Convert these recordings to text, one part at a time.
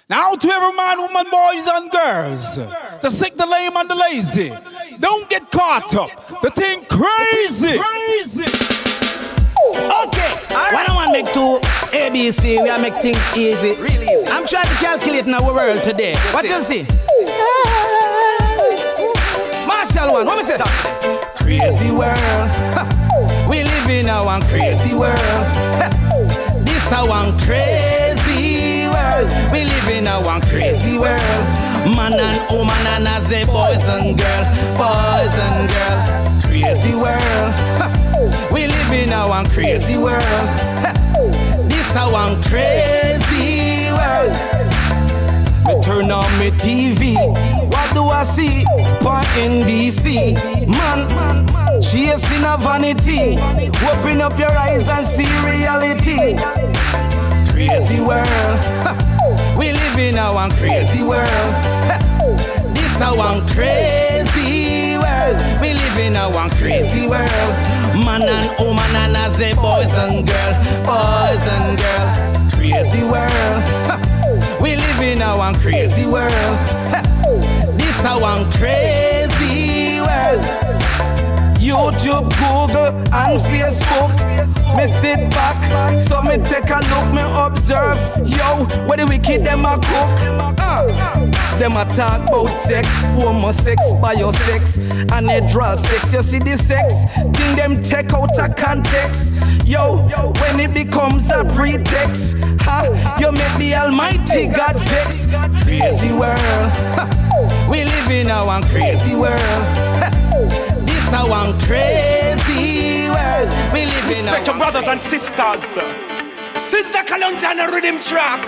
Now to every man, woman, boys and girls, the sick, the lame and the lazy, don't get caught up. The thing crazy. Okay, what I want to make two ABC, we are make things easy. Really easy. I'm trying to calculate in our world today. What you see? Marshall one, what me say? Crazy world. We live in a one crazy world. This a one crazy world. We live in a one crazy world. Man and woman and as a boys and girls. Boys and girls. Crazy world. We live in a one crazy world. This a one crazy world. Me turn on me TV. What do I see? On NBC. Man, chasing a vanity. Open up your eyes and see reality. Crazy world. We live in a one crazy world. This a one crazy world. We live in a one crazy world. Man and woman and as a boys and girls. Boys and girls. Crazy world. We live in a one crazy world. This a one crazy world. YouTube, Google, and Facebook. Me sit back, so me take a look, me observe. Yo, what the wicked them a cook? Them a talk about sex, homo sex, bio sex, and natural sex. You see the sex, thing them take out of context. Yo, when it becomes a pretext, you make the Almighty God vex. Crazy world, we live in a one crazy world. This a one crazy world. We live in a respect your brothers and sisters. Sister Kalonjana rhythm track.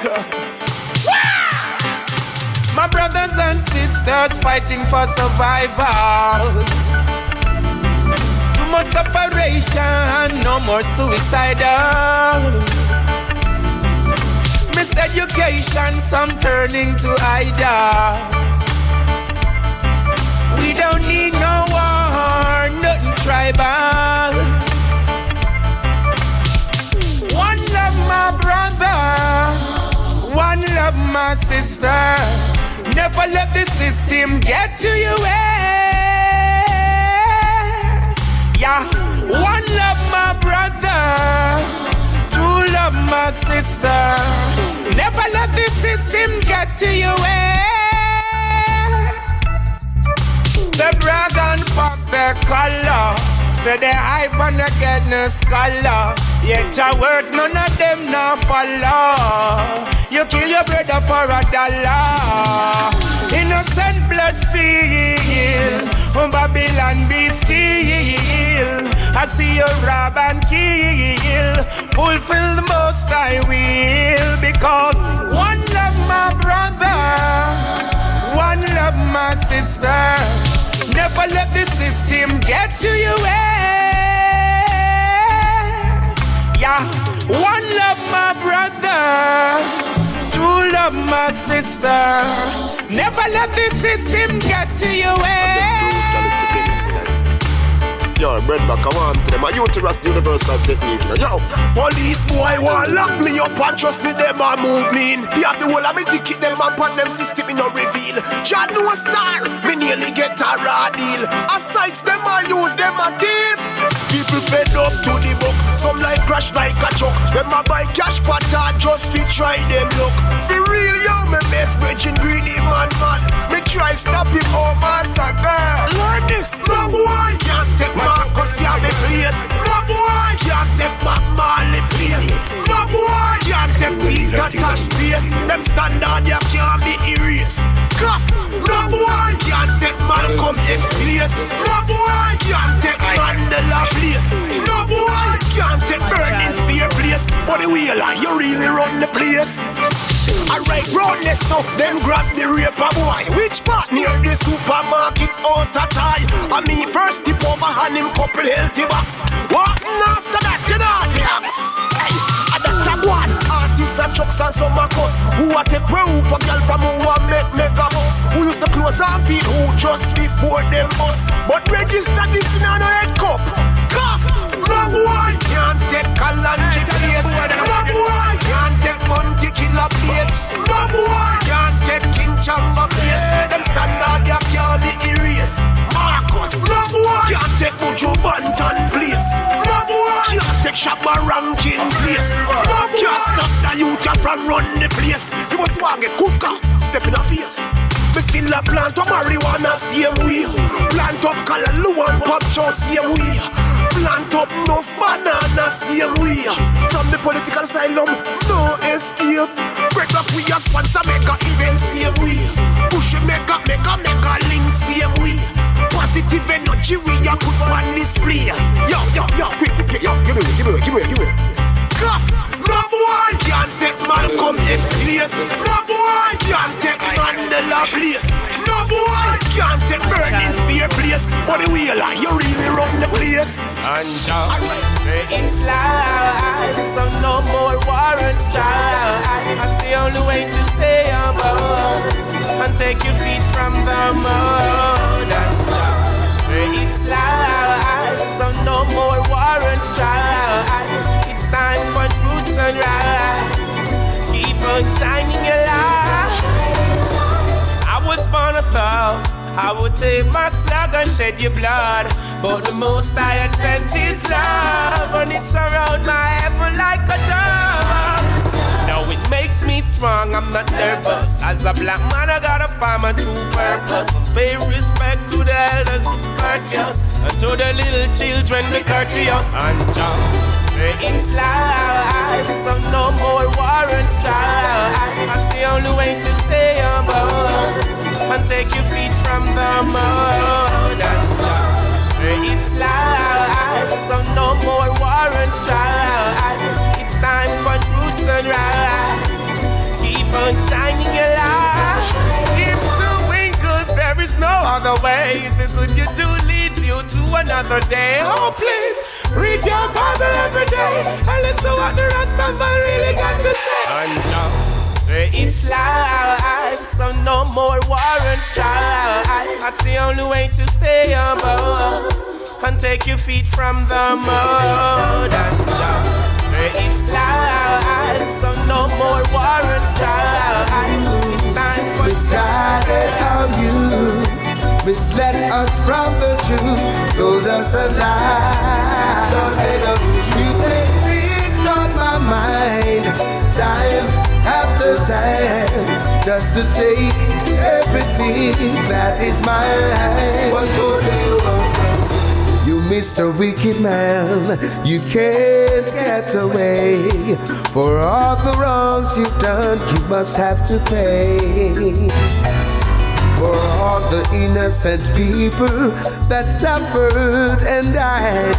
My brothers and sisters fighting for survival. Too much separation, no more suicidal. Miseducation, some turning to idols. We don't need no war, nothing tribal. One love my brothers, one love my sisters. Never let the system get to you. Yeah, one love my brother, true love my sister. Never let the system get to you. They brag and pop their color. Say they hype and they get no scholar. Yet your words, none of them now follow. You kill your brother for $1. Innocent blood spill. Babylon be still. I see you rob and kill. Fulfill the most I will. Because one love my brother, one love my sister. Never let the system get to you. Yeah, one love my brother, true love my sister. Never let the system get to you. Yo, bread back, I want them. A uterus, the universal technique. Yo, police boy want lock me up and trust me, them a move me in. They have the whole of me ticket, them and pan them system in no reveal. John no star, me nearly get a raw deal. Asides them a use, them a thief. People fed up to the book, some life crash like a truck. Them a buy cash pattern just fi try them look. For real, yo, me best bridging greedy man. Me try stop him, oh massacre. Learn this, no boy can't take Marcus can't be placed. No boy can't take back Marley place. No boy can't take Peter Cash space. Them standard ya can't be erased. Cuff. No boy can't take Malcolm X place. No boy can't take Mandela place. No boy can't take Burning Spear place. But the wheel you really run the place. Alright, run this so them grab the raper boy. Which part near the supermarket out a tie? And me first tip over hand him couple healthy box. What after that you know the axe? Hey, and that tag one artists and trucks and some cos. Who a take way for girl from who a make mega box. Who used to close and feed who just before them bust. But register this in a head cup. Cough. No boy can't take a lunch place. No boy can't take Monte Killer place. No boy chamber place. Them standard you can't be erased. Marcus, no boy can't take Buju Banton place. No boy can't take Shabba Rankin place. No boy can't stop the youth from run the place. You must want get Kufka, step in the face. Me still a plant up marijuana same way. Plant up Callaloo and Pop Show same way. Plant up enough banana same way. From the political asylum, no escape. Break up we a sponsor mega event same way. Push a mega link same way. Positive energy we a put on display. Yo, quick, yo, give me. Cough. No boy can't take Malcolm X place. No boy can't take Mandela place. No boy can't take Burning Spear place. What the wheel are you really run the place? And say it's live, so no more war and strife. That's the only way to stay above and take your feet from the mud. And say it's live, so no more war and strife. Time for roots and rise. Keep on shining your light. I was born a thought I would take my slug and shed your blood, but the most I had sent is love, and it's around my heaven like a dove. Now it makes me strong, I'm not nervous. As a black man I gotta find my true purpose. Pay respect to the elders, it's courteous, and to the little children be courteous. And it's life, so no more war and strife. That's the only way to stay above and take your feet from the mud. It's life, so no more war and strife. It's time for roots and rise. Keep on shining your light. If doing good, there is no other way. The good you do leads you to another day. Oh please, read your Bible every day and listen what the rest of I really got to say. And say it's life, so no more war and strife. That's the only way to stay above and take your feet from the mud. And say it's life, so no more war and strife. It's time for misguided our youth, misled us from the truth, told us a lie. Started up stupid tricks on my mind, time after time, just to take everything that is mine. What more do you want from me? You Mr. Wicked Man, you can't get away. For all the wrongs you've done, you must have to pay. For all the innocent people that suffered and died,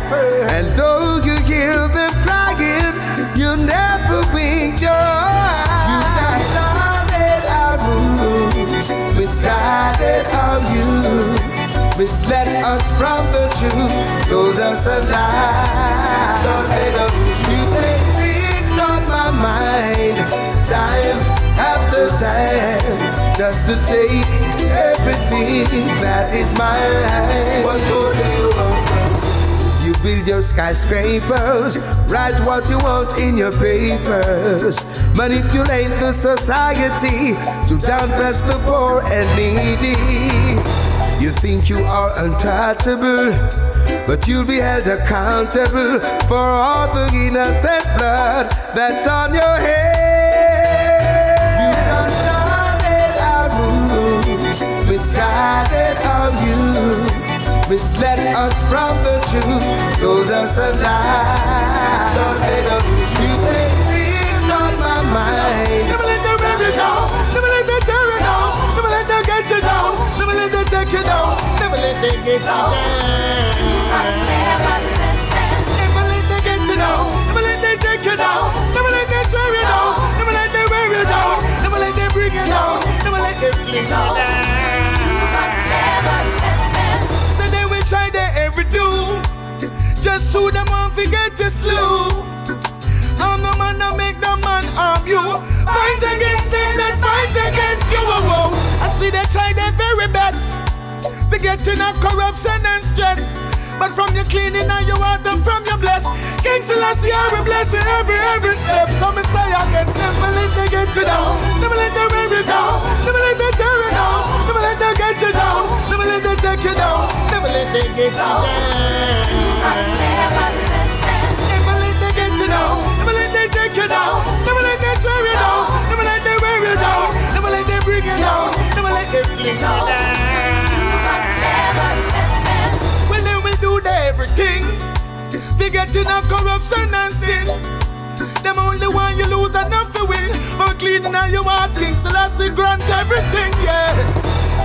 and though you hear them crying, you never winked your eye. You distorted our roots, misguided our youth, misled us from the truth, told us a lie. Started up stupid tricks on my mind, time after time, just to take everything that is mine. What more do you want from me? You build your skyscrapers, write what you want in your papers, manipulate the society to downpress the poor and needy. You think you are untouchable, but you'll be held accountable for all the innocent blood that's on your head. You done started our roots, misguided our youth, misled us from the truth, told us a lie. Started up stupid tricks on my mind. Never let them rip it down, never let them tear it down, never let them get you down, never let them take you down, never let them get you down. Never let them get you down, never let them take you down, never let them swear you down, never let them wear you down, never let them bring you down, never let them fling you down. So they will try their every do, just to them and forget to slew. I'm the man that make the man harm you. Fight against them that fight against you. Oh, oh. I see they try their very best to get in a corruption and stress, but from your cleaning and your water from your bless, King Selassie I will bless you every step. So me say again, never let them get you down, never let them wear you down, never let them tear they get you down. Never let them get you down. Never let them take you down. Never let them swear you down. Never let them wear you down. Never let them bring you down. Never let them fling you down. When they will do everything, forgetting of corruption and sin. Them only one you lose enough to win. But cleaning all your heart things, so that's it, grant everything, yeah.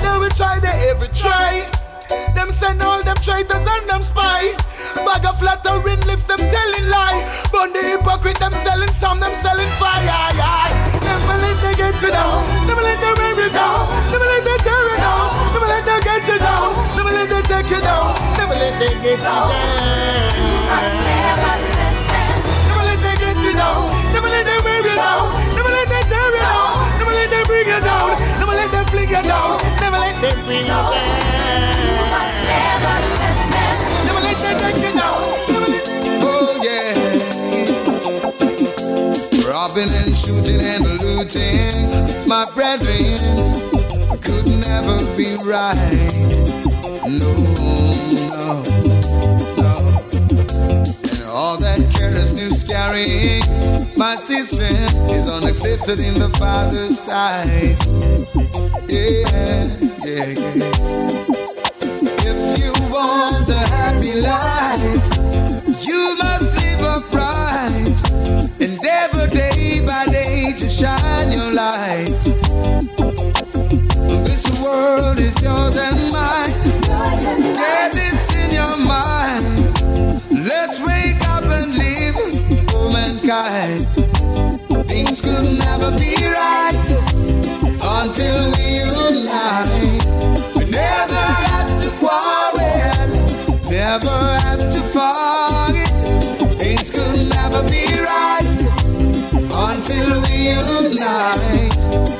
They will try every try. Them send all them traitors and them spy. Bag of flattering lips, them telling lie. But the hypocrite, them selling some, them selling fire. Never let them get you down. Never let them wear you down. Never let them tear you down. Never let them get you down. Never let them take you down. Never let them get you down. Never let them get you down. Never let them wear you down. Never let them tear you down. Never let them bring you down. Never let them fling you down. Never let them bring you down. Never let them take you down. Never let them. Oh yeah. Robbing and shooting and looting, my brethren, could never be right. No. And all that careless news carrying, my sister, is unaccepted in the Father's sight. Yeah. If you want a happy life, you must live upright. Endeavor day by day to shine your light. This world is yours and mine. Get this in your mind. Let's wake up and live for mankind. Things could never be right until we unite. We never have to quarrel, never have to forget. Things could never be right until we unite.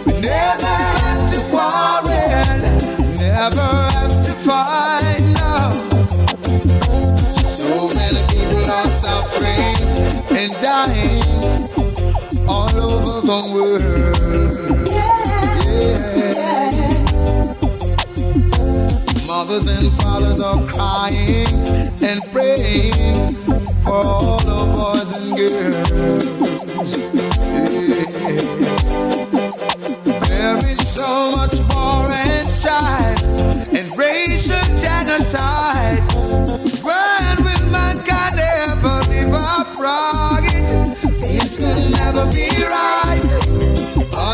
We never have to quarrel, never have to fight, no. So many people are suffering and dying all over the world. Yeah. Mothers and fathers are crying and praying for all the boys and girls. Yeah. There is so much war and strife and racial genocide. When will mankind ever live upright? Things could never be right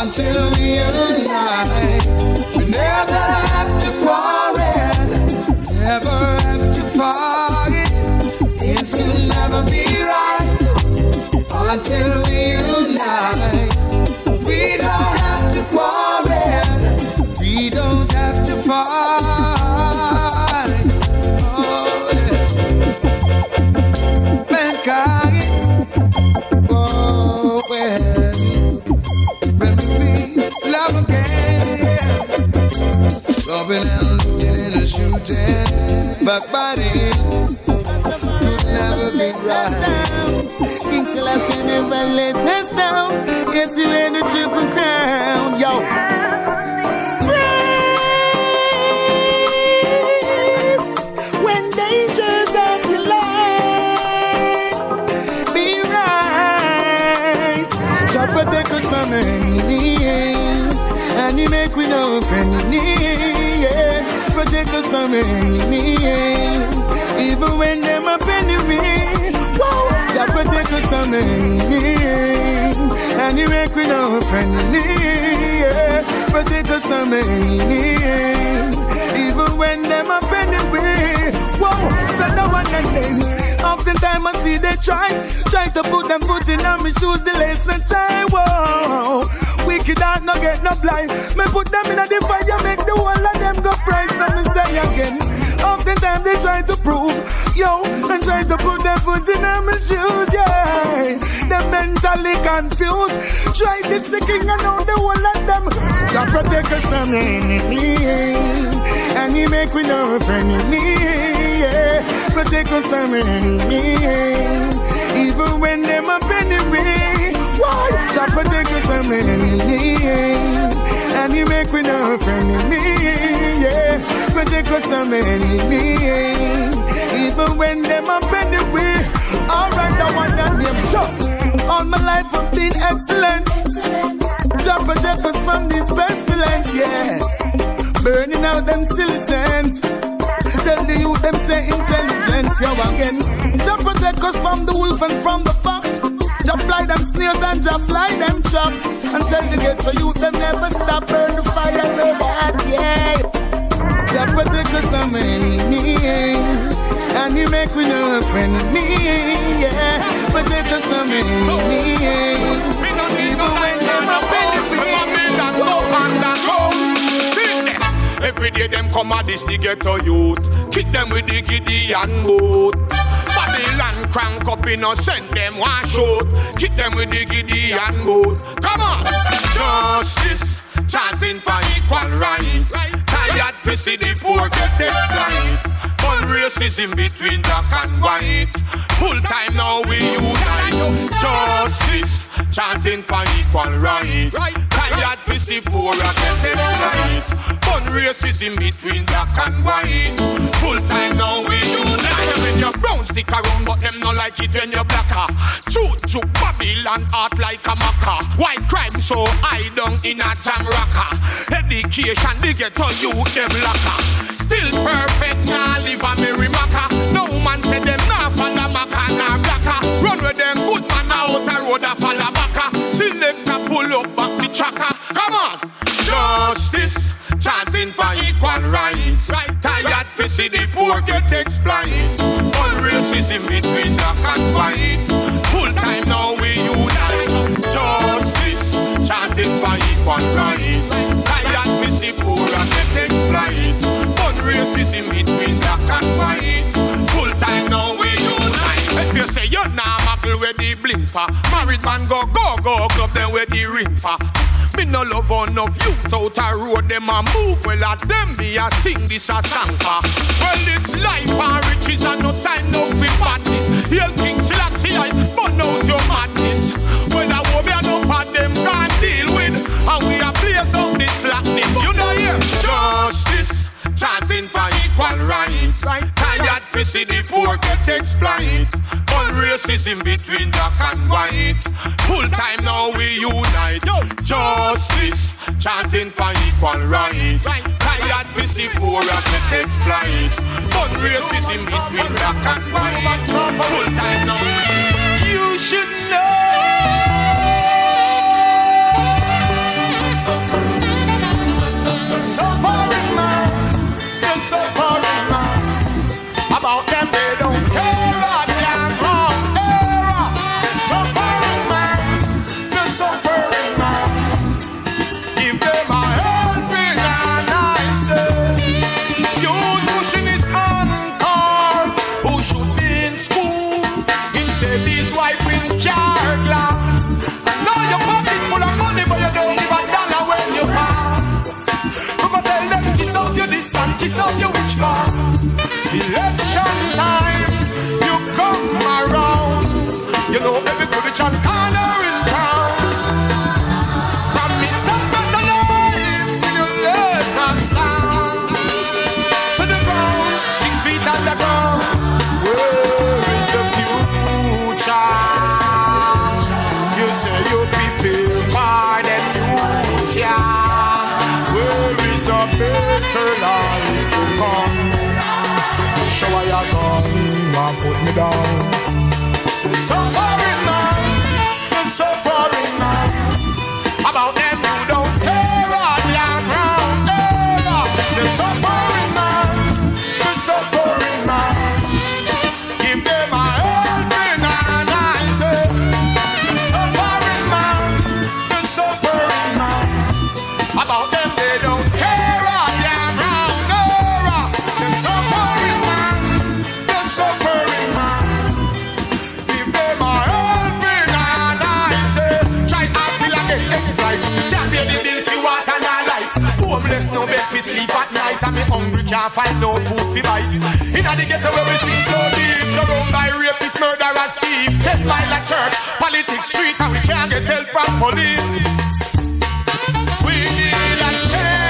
until we unite. We never have to quarrel, never have to forget. Things could never be right until we unite. We don't have to quarrel, we don't have to fight. Oh, yes. Mankind, oh, well, when we love again, loving and looking and a shooting, but body could never be right. King Selassie never let us down. Yes, you wear the triple crown, yo. Praise when dangers of your life. Be right. God protect us from enemy, and He make we no friend. Yeah. Protect us from enemy, even when them up enemy. God protect us from enemy, and He make we no friend. Yeah. Protect us from enemy, even when them up enemy. Whoa, so no one can say. Oftentimes I see they try to put them foot in on me shoes, the lace and tie. Whoa, wicked heart no get no blind. Me put them in a the fire, make the whole of them go fry. So me say again. Oftentimes they try to prove, yo, and try to put their foot in my shoes, yeah. They're mentally confused. Try this the king and now the whole of them. God protect us from enemy, and He make we no friend in me, yeah. Protect us from enemy, even when them up enemy. Why? God protect us from enemy, and He make we no friend in me, yeah. Protect us protect us from enemy. Even when them up in the way. Alright, I want that name just. All my life I've been excellent. Jah protect us from this pestilence, yeah. Burning out them silly sense. Tell the youth them say intelligence, yo again. Jah protect us from the wolf and from the fox. Jah fly them snails and Jah fly them chop. And tell the ghetto youth them never stop. Burn the fire, know that, yeah. Jah protect us from enemy. And he make we know a friend of me, yeah. Protect us from enemy. Even when them up in the way. Every day them come at this the ghetto youth. Kick them with the Gideon boot. Babylon crank up in us, send them one shoot. Kick them with the Gideon boot. Come on! Justice, chanting for equal rights. Tired to see the poor get exploited. But racism between black and white. Full time now we unite. Justice, chanting for equal rights. Tired to see poor get exploited. But racism between black and white. Full time now we unite. When you're brown stick around, but them no like it when you're blacker. Truth to Babylon art like a maca. White crime so high down in a jam rocker. Education they get to you them lacquer. Still perfect now live a merry maca. No man said them nah follow maca nah blacker. Run with them good man out a road a follow backa. Select a pull up back the tracker. Come on. Justice, chanting for equal rights. Tired to see the poor get exploited. All racism between black and white. Full time now we unite. Justice, chanting for equal rights. Tired to see poor get exploited. All racism between black and white. Full time now we unite. If you say you're not muggle with the blimper, married man go club them with the ring for. Me no love on no youth out a road them a move well at them me a sing this a song for. Well it's life and riches and no time no for madness. Hail King Selassie I burn out your madness. Well I hope you know for them can't deal with. And we a blaze up this slackness. You know here justice, chanting for equal rights. Tired to see the poor get exploited. All racism between black and white. Full time now we unite. Justice, chanting for equal rights. Tired to see poor get exploited. All racism between black and white. Full time now we. You should know. Suffering man, the suffering man. About them they don't care. Kiss up your wish bar. Election time, you come around. You know every village and corner in town. Promise some better lives till you let us down. To the ground, 6 feet underground. Where is the future? You say you prepare for the future. Where is the better life? Shower your gun and put me down. The suffering man, the suffering man. About them you don't care all young round there. The suffering man, the suffering man. Give them a helping hand, I say. The suffering man, the suffering man. About them they don't care all young round there. The suffering man. Suffering man, give them a helping hand, I say. Try to feel like they exploit. Can't pay the bills you want and I like. Homeless no bed to sleep at night. And me hungry can't find no food to bite. Inna the ghetto where we sing so deep, surrounded by rapists, murderers, thief. 10 mile a church, politics, street, and we can't get help from police. We need a change.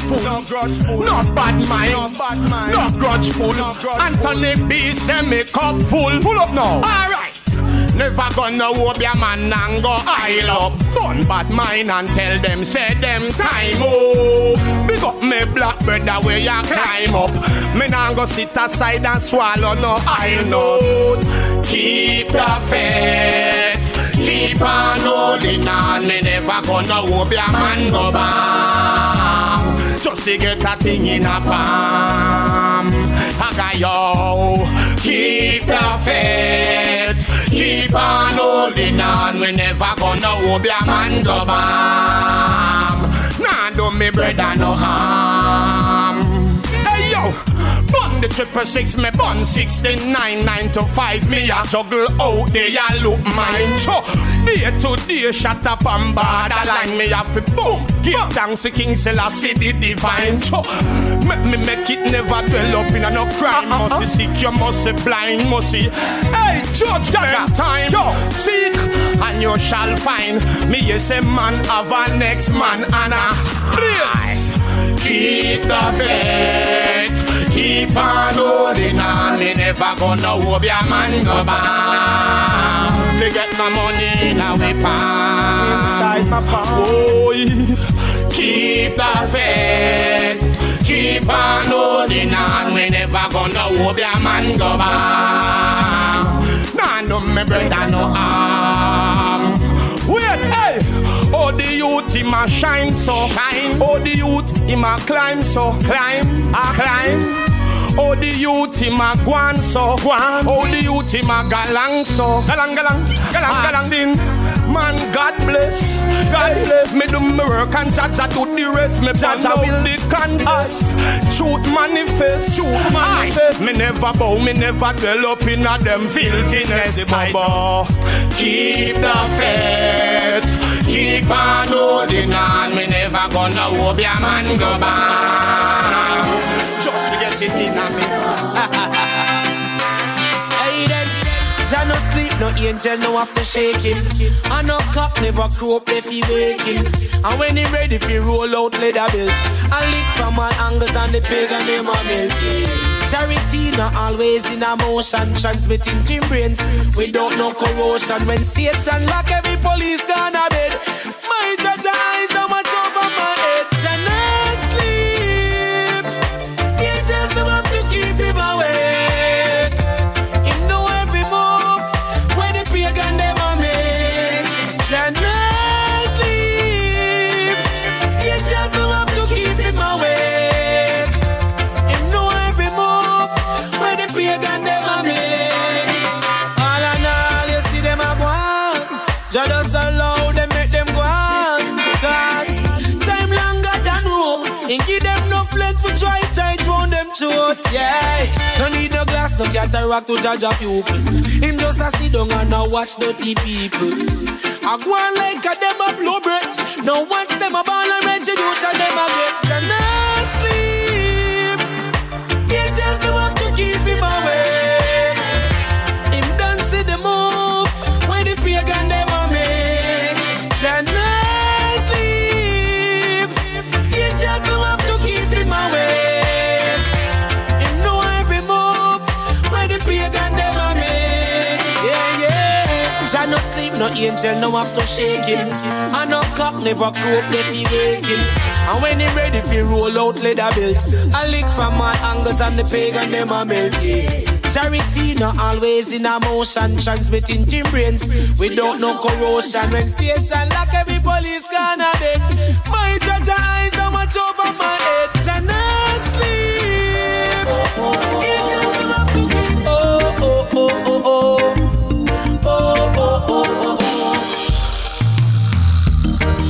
grudgeful, no bad mind, no grudgeful. Anthony B send me cup full up now. Alright. Never gonna whoop your man and go aisle up. Bun bad mind and tell them, say them time up. Big up me black brother where you climb up. Me nah go sit aside and swallow no aisle nut. Keep the faith, keep on holding on. Me never gonna whoop your man go bam. Just to get a thing in a palm. I got yo, keep the faith, keep on holding on. We never gonna hold your man go bam. Nah, do me brother no harm. Hey yo, bun the 666, me bun 69, 9 to 5. Me a juggle out there, ya look mine. Cho, day to day, shut up and borderline. Me have to boom, give thanks to King Selassie the divine. Cho, make it never dwell up in a no crime. Must see sick, you must see blind, must see. Hey, judge that time. Yo, seek and you shall find. Me yes a man have a next man and a please. Keep the faith, keep on holding on. Me never gonna hold your man go back. Forget my money in our palm. Inside my palm. Boy, keep the faith, keep on holding on. We never gonna hold your man go back. Nah, no me brother no harm. Wait, hey. Oh, the youth, he ma shine so shine. Oh, the youth, he ma climb so climb, climb. Oh, the youth, he ma guan so guan. Oh, the youth, he ma galang so galang. Sin, man, God bless. Me do me work and Jaja do the rest. Me Jaja will the contest. Truth manifest. Me never bow, me never dwell up in a them filthiness. Keep the faith, keep on holding on. Me never gonna hold your man go back. Just to get it in a me. Hey then, Jah no sleep, no angel, no have to shake him. And no cop never crow up if he waking. And when he ready, fi roll out leather belt. I lick from all angles and the pagan name a melt. Charity not always in a motion, transmitting team brains without no corrosion. When station lock, every police gone a bed. My judge eyes so much over my head. Jah no sleep, angels them have to keep him awake. Him know every move where the pagan them a make. Jah no sleep, angels them have to keep him awake. Him know every move where the pagan them a make. All and all you see them a go on. Jah just allow them, make them go on. Cause time longer than rope. And give them no flex for try tight round them throat. Yeah, no need no glass, no cataract to judge a pupil. Him just a sit down and a watch dirty people. I go on like a them a blow breath. No watch them a ball and retribution them a get. Jah no sleep, angels them have to keep him awake. Him done see the move where the pagan them a make. Jah no sleep, angels them have to keep him awake. Him know every move where the pagan them a make. Yeah. Jah no sleep, no angel, no have to shake him. And no cock never crow up if he waking. And when he ready fi roll out leather belt, I lick from all angles and the pagan them a melt. Charity not always in a motion, transmitting team brains without no corrosion. When station lock, every police gone a bed. My judge eyes so much over my head. Jah no sleep. Angels them have to keep.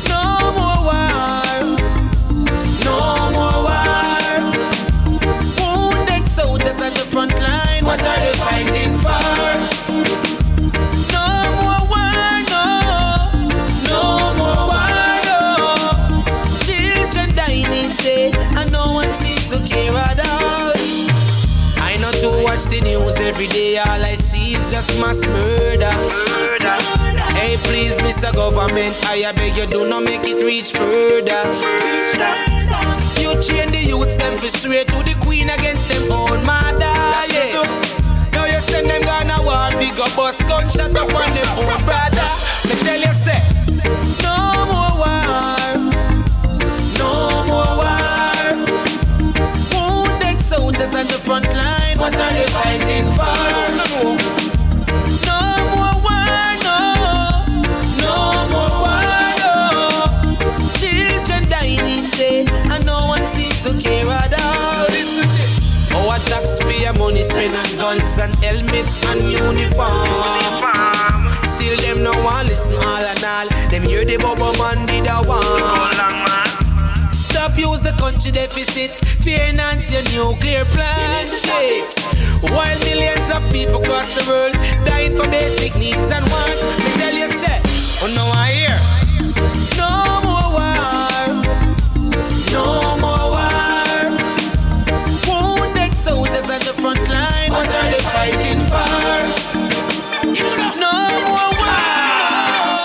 No more war. No more war. Wounded soldiers at the front line, what are they fighting for? No more war, no more war, no. Children dying each day, and no one seems to care at all. I know to watch the news every day, all I see is just mass murder. Hey, please, Mr. Government, I beg you, do not make it reach further. You chain the youths, them fi straight to the queen against them old mother, yeah. Now you send them gonna war, we go bust gunshot up on them old brother. Me tell you say, no more war, no more war. Wounded soldiers on the front line, what are they fighting for? No more war, no more war, no. Children dying each day, and no one seems to care at all. Listen this. Our taxpayer money spent on guns and helmets and uniform. Still them no one listen all and all. Them hear the bubble man did a one. Stop use the country deficit, finance your nuclear plants. While millions of people across the world dying for basic needs and wants. Me tell you say, oh no I hear. No more war, no more war. Wounded soldiers at the front line, what are they fighting for? No more war.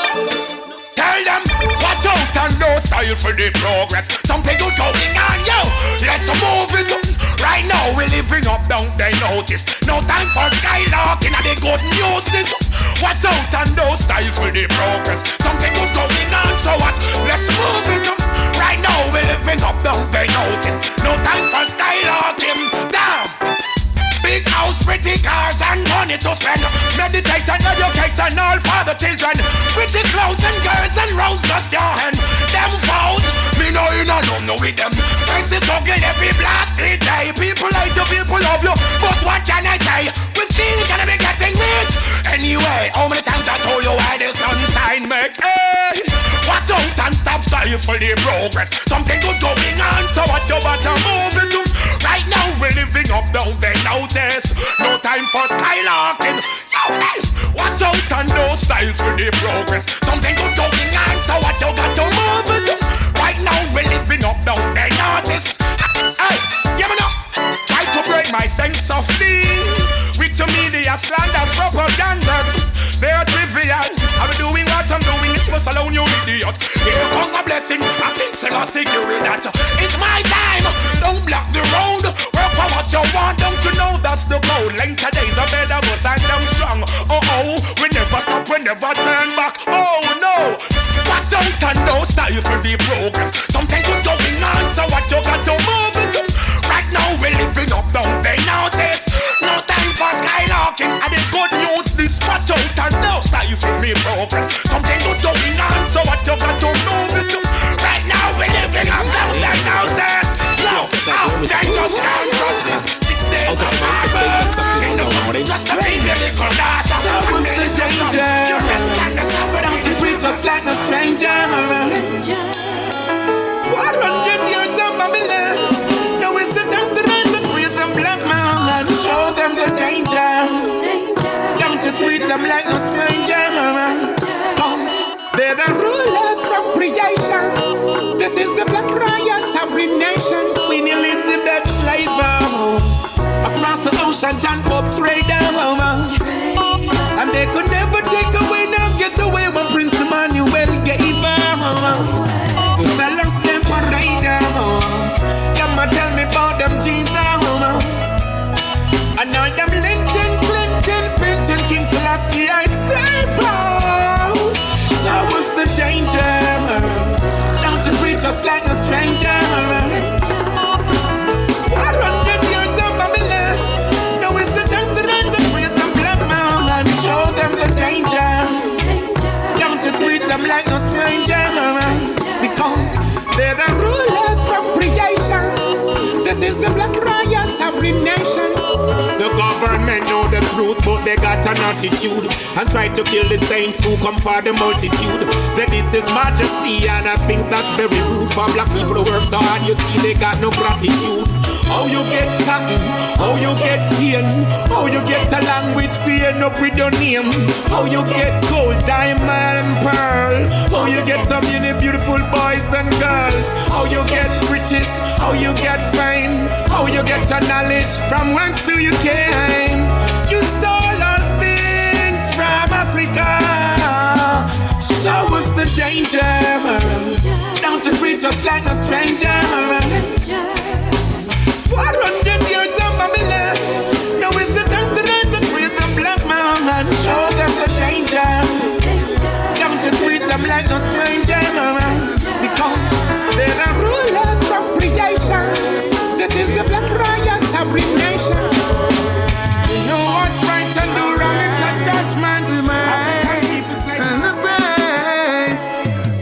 Tell them, watch out and no style for the progress. Something good going on, yo. Let's move it. Right now we're living up, don't they notice? No time for skylarking and the good news this. Watch out and no style for the progress. Something good going on, so what? Let's move it. Right now we're living up, don't they notice? No time for skylarking. Damn. Big house, pretty cars and money to spend. Meditation, education, all for the children. Pretty clothes and girls and rose dust your hand. Them fouls, me know you not know with them. Prices ugly every blasted day. People hate you, people love you, but what can I say? We still gonna be getting rich. Anyway, how many times I told you why the sunshine make? Hey, watch out and stop style for the progress. Something good going on, so what you better move it to. Right now we're living up, don't they notice? No time for skylarking. Yo, hey, watch out and no style for the progress. Something good going on, so what you got to move it to. Right now we're living up, don't they notice? Hey, you know, try to break my sense of being. With your media slanders, propagandas, they're trivial. I'm doing what I'm doing, it must alone you idiot. Here come a blessing, I think Selassie you in that. It's my time, don't block the road. Work for what you want, don't you know that's the goal. Length of days are better, but stand down strong. Oh, we never stop, we never turn back. Oh no, watch out and no style for the progress. Something good going on, so what you got to move it. Right now we're living up, don't they notice? No time for skylarking, and the good news this. Watch out and no style for me progress. Something good going on, so what you got to move it to. Right now we're living up, don't they notice? No, they just can't trust this. 6 days of marvelous. Just a baby little daughter. So what's the danger? Don't you treat us like no stranger. 400 years of Babylon. Now is the time to rise and free the black man and show them the danger. Don't you treat them like no stranger. They're the rulers from creation. This is the Black Royals of every nation. Queen Elizabeth slave across the ocean, John Bob trader. And they could never take away, now get away when Prince Emmanuel gave them to sell us them paraders. Come and tell me about them Jesus. And all them lynching, pinching, King Selassie I save us. So what's the danger? Don't you treat us like no stranger. 400 years of Babylon. Now is the time to rise and free them black man and show them the danger. Don't you treat them like no stranger. Because they're the rulers from creation. This is the Black Royals of every nation. The government know the truth, but they got an attitude and try to kill the saints who come for the multitude. That this is majesty, and I think that's very rude for black people to work so hard. You see, they got no gratitude. How you get cotton, how you get chain, how you get a language fearing up with your name, how you get gold, diamond, and pearl, how you get so many beautiful boys and girls, how you get riches, how you get fame, how you get a knowledge, from whence do you came? You stole all things from Africa. So what's the danger? Don't Don't you treat us like no stranger. 400 years of Babylon. Now is the time to rise and free the black man and show them the danger. Don't you treat them like no stranger. Because they're the rulers from creation. This is the black royal sovereign nation. You know what's right and do wrong, it's a judgment.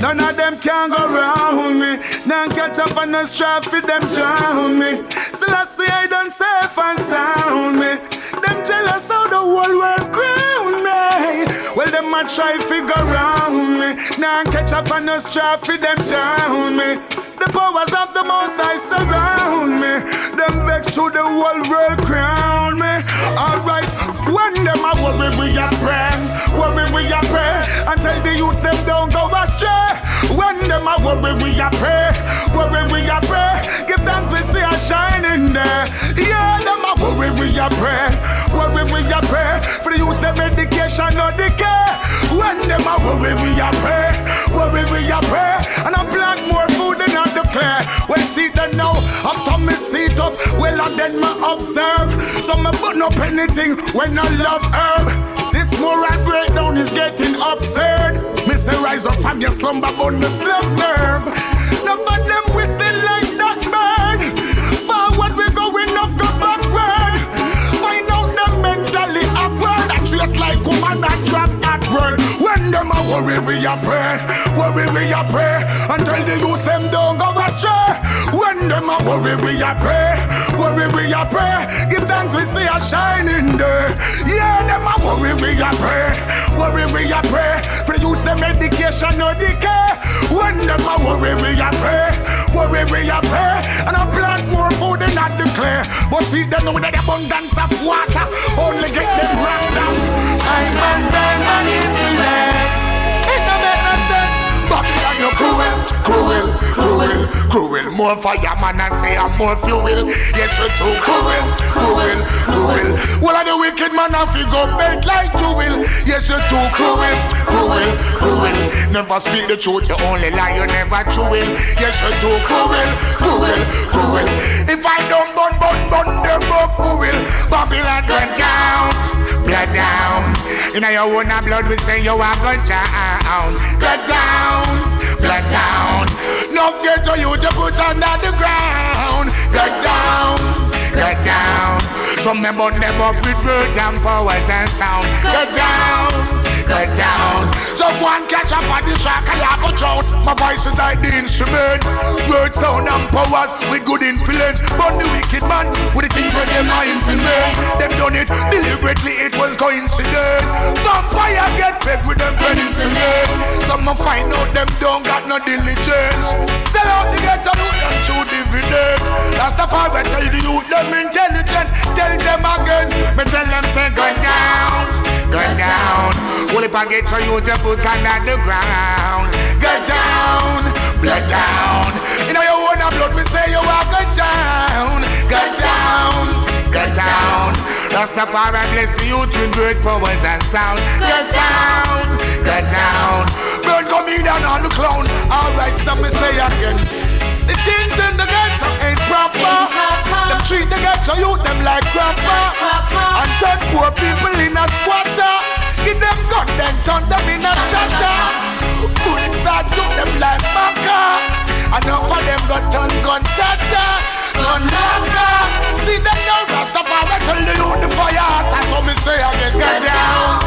None of them can go round me. None catch up on no strife for them drown me. Still I see I done safe and sound me. Them jealous how the whole world crown me. Well them a try figure round me. None catch up on no strife for them drown me. The powers of the Most High surround me. Them vex through the whole world crown me. Alright, when them a worry we a pray. Worry we a pray. And tell the youths them don't go astray. When them a worry we a pray. Worry we a pray. Give thanks we see a shining there. Yeah, them a worry we a pray. Worry we a pray. For the youths them education or decay. When them a worry we a pray. Worry we a pray. And I plant more food than I declare. Well, see them now, after me seat up, well, and then me observe. So me put up anything when I love herb. This moral breakdown is getting absurd. Me say rise up from your slumber on the slump nerve. Enough of them whistling like that bird. Forward we going off the backward. Find out them mentally upward. I trace like woman that drop at word. When them a worry we a pray. Worry we a pray. Until the youth them don't go astray. When them a worry we a pray. Worry we a pray. Give thanks we see a shining day. Yeah, them a worry we a pray. Worry we a pray. For the youth them education or decay. When them a worry we a pray. Worry we a pray. And I plant more food than I declare. But see them know that the abundance of water only get them wrapped down. I man and infinite. It no make no sense. Babylon you cruel, cruel, cruel, cruel. More fireman and say I'm more fuel. Yes you too cruel, cruel, cruel. Well of the wicked man have to go bed like you will. Yes you too cruel, cruel, cruel. Never speak the truth, you only lie, you never true will. Yes you too cruel, cruel, cruel. If I don't burn, them up who will. Babylon went down. Blood down. In your own blood we say you are going down. Go down, blood down. No fear to you to put under the ground. Go down, go down. Some men burn them up with words and powers and sound. Go down, go down. Someone catch up on the track, I have a drought. My voice is like the instrument. Word, sound and power with good influence. But the wicked man with the things for them I implement. Them done it deliberately, it was coincidence. Vampire get fed with them penicillin. Some find out them don't got no diligence. Sell out the ghetto youth them true dividends. That's the far I tell the youth them intelligent. Tell them again, me tell them say go down, go down. Well if I get to you to put under the ground. Go down, blood down. You know you want a blood, me say you are go down. Go down, go down. Rastafari bless the youth with great powers and sound. Go down, go down. Burn comedian on the clown. Alright, so me say again. The things in the ghetto ain't proper. Them treat the ghetto youth them like grandpa. And turn poor people in a squatter. Give them gun, then turn them in a shatter. Bullets start shoot them like maca. Enough of them got turn gun tatter. Gun longer. See them now Rastafari tell the youth the fire heart. So me say again, get down,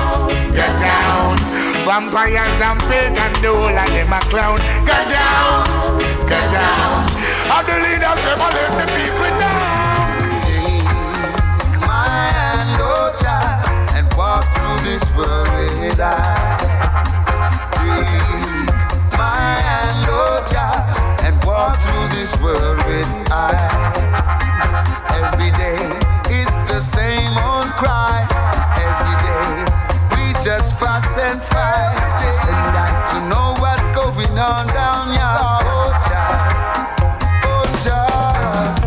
get down. Vampires and pagan, the whole of them a clown. Get down, get down. All the leaders never let the people down. Take my hand, oh child, and walk through this world with I. Take my hand, oh child, and walk through this world with I. Every day is the same old cry. Every day we just fuss and fight. Saying that to know what's going on down here. Oh child, oh child.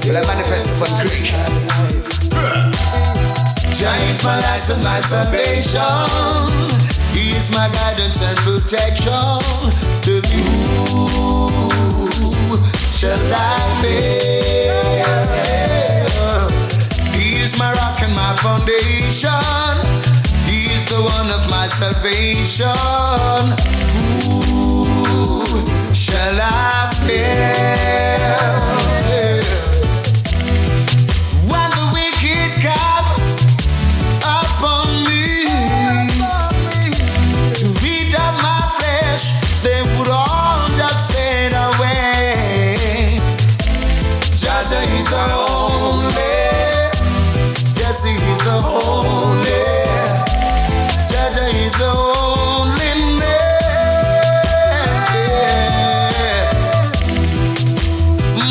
Will I manifest upon creation? Jah is my light and my salvation. He is my guidance and protection. To you shall I fear. He is my rock and my foundation. He is the one of my salvation. Who shall I fear? When the wicked come upon me to eat up my flesh, they would all just fade away. Jaja is the only, yes, he is the only. Jaja is the only name.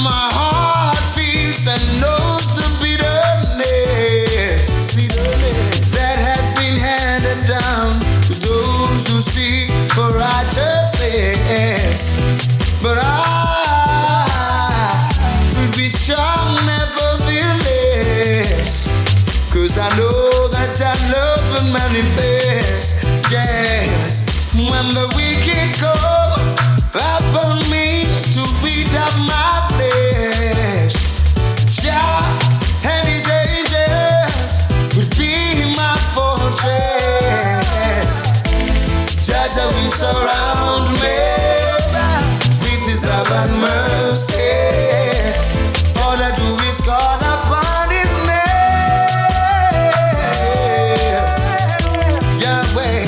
My heart feels and knows the bitterness that has been handed down to those who seek for righteousness. But I will be strong nevertheless, 'cause I know that I love and manifest. Yes, when the wicked come upon me to beat up my flesh, Jah and his angels will be my fortress. Jah will surround me with his love and mercy. All I do is call upon his name, Yahweh.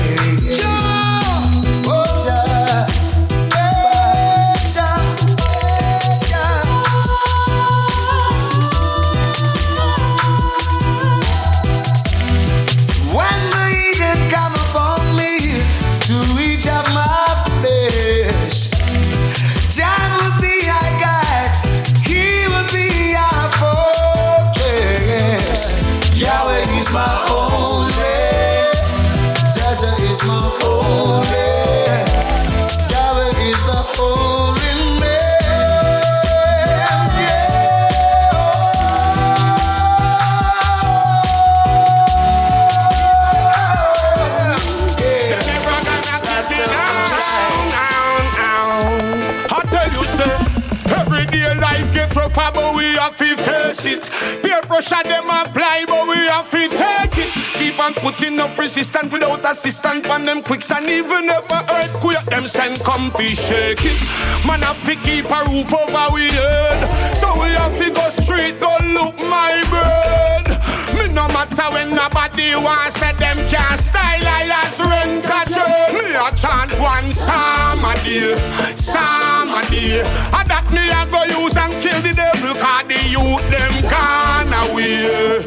Oh, Jah, Jah, Jah. When the heathen come upon me to eat up my flesh, Jah will be our guide. He will be our fortress. Yahweh is my only. Jaja is my only. Yahweh is the holy name. I tell you, sir, everyday life gets rough, but we have to face it. Peer pressure them apply, but we have to take it. Keep on putting up resistance without assistance on them quicks, and even if a earthquake them send comfy shake it. Man have to keep a roof over we head, so we have to go straight, go look my bird. Me no matter when nobody wants say them can't style, I as rent a job. Me a chant one psalm a day, psalm a day. And that me a go use and kill the devil, 'cause the youth them gone away.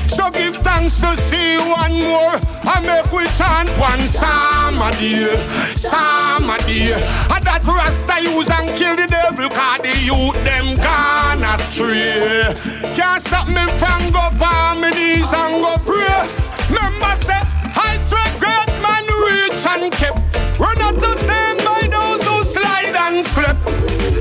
So give thanks to see one more, and make we chant one psalm a day, psalm a day. And that Rasta use and kill the devil, 'cause the youth them gone astray. Can't stop me from go on my knees and go pray. Remember say, heights where great man reach and kept, run out of them by those who slide and slip.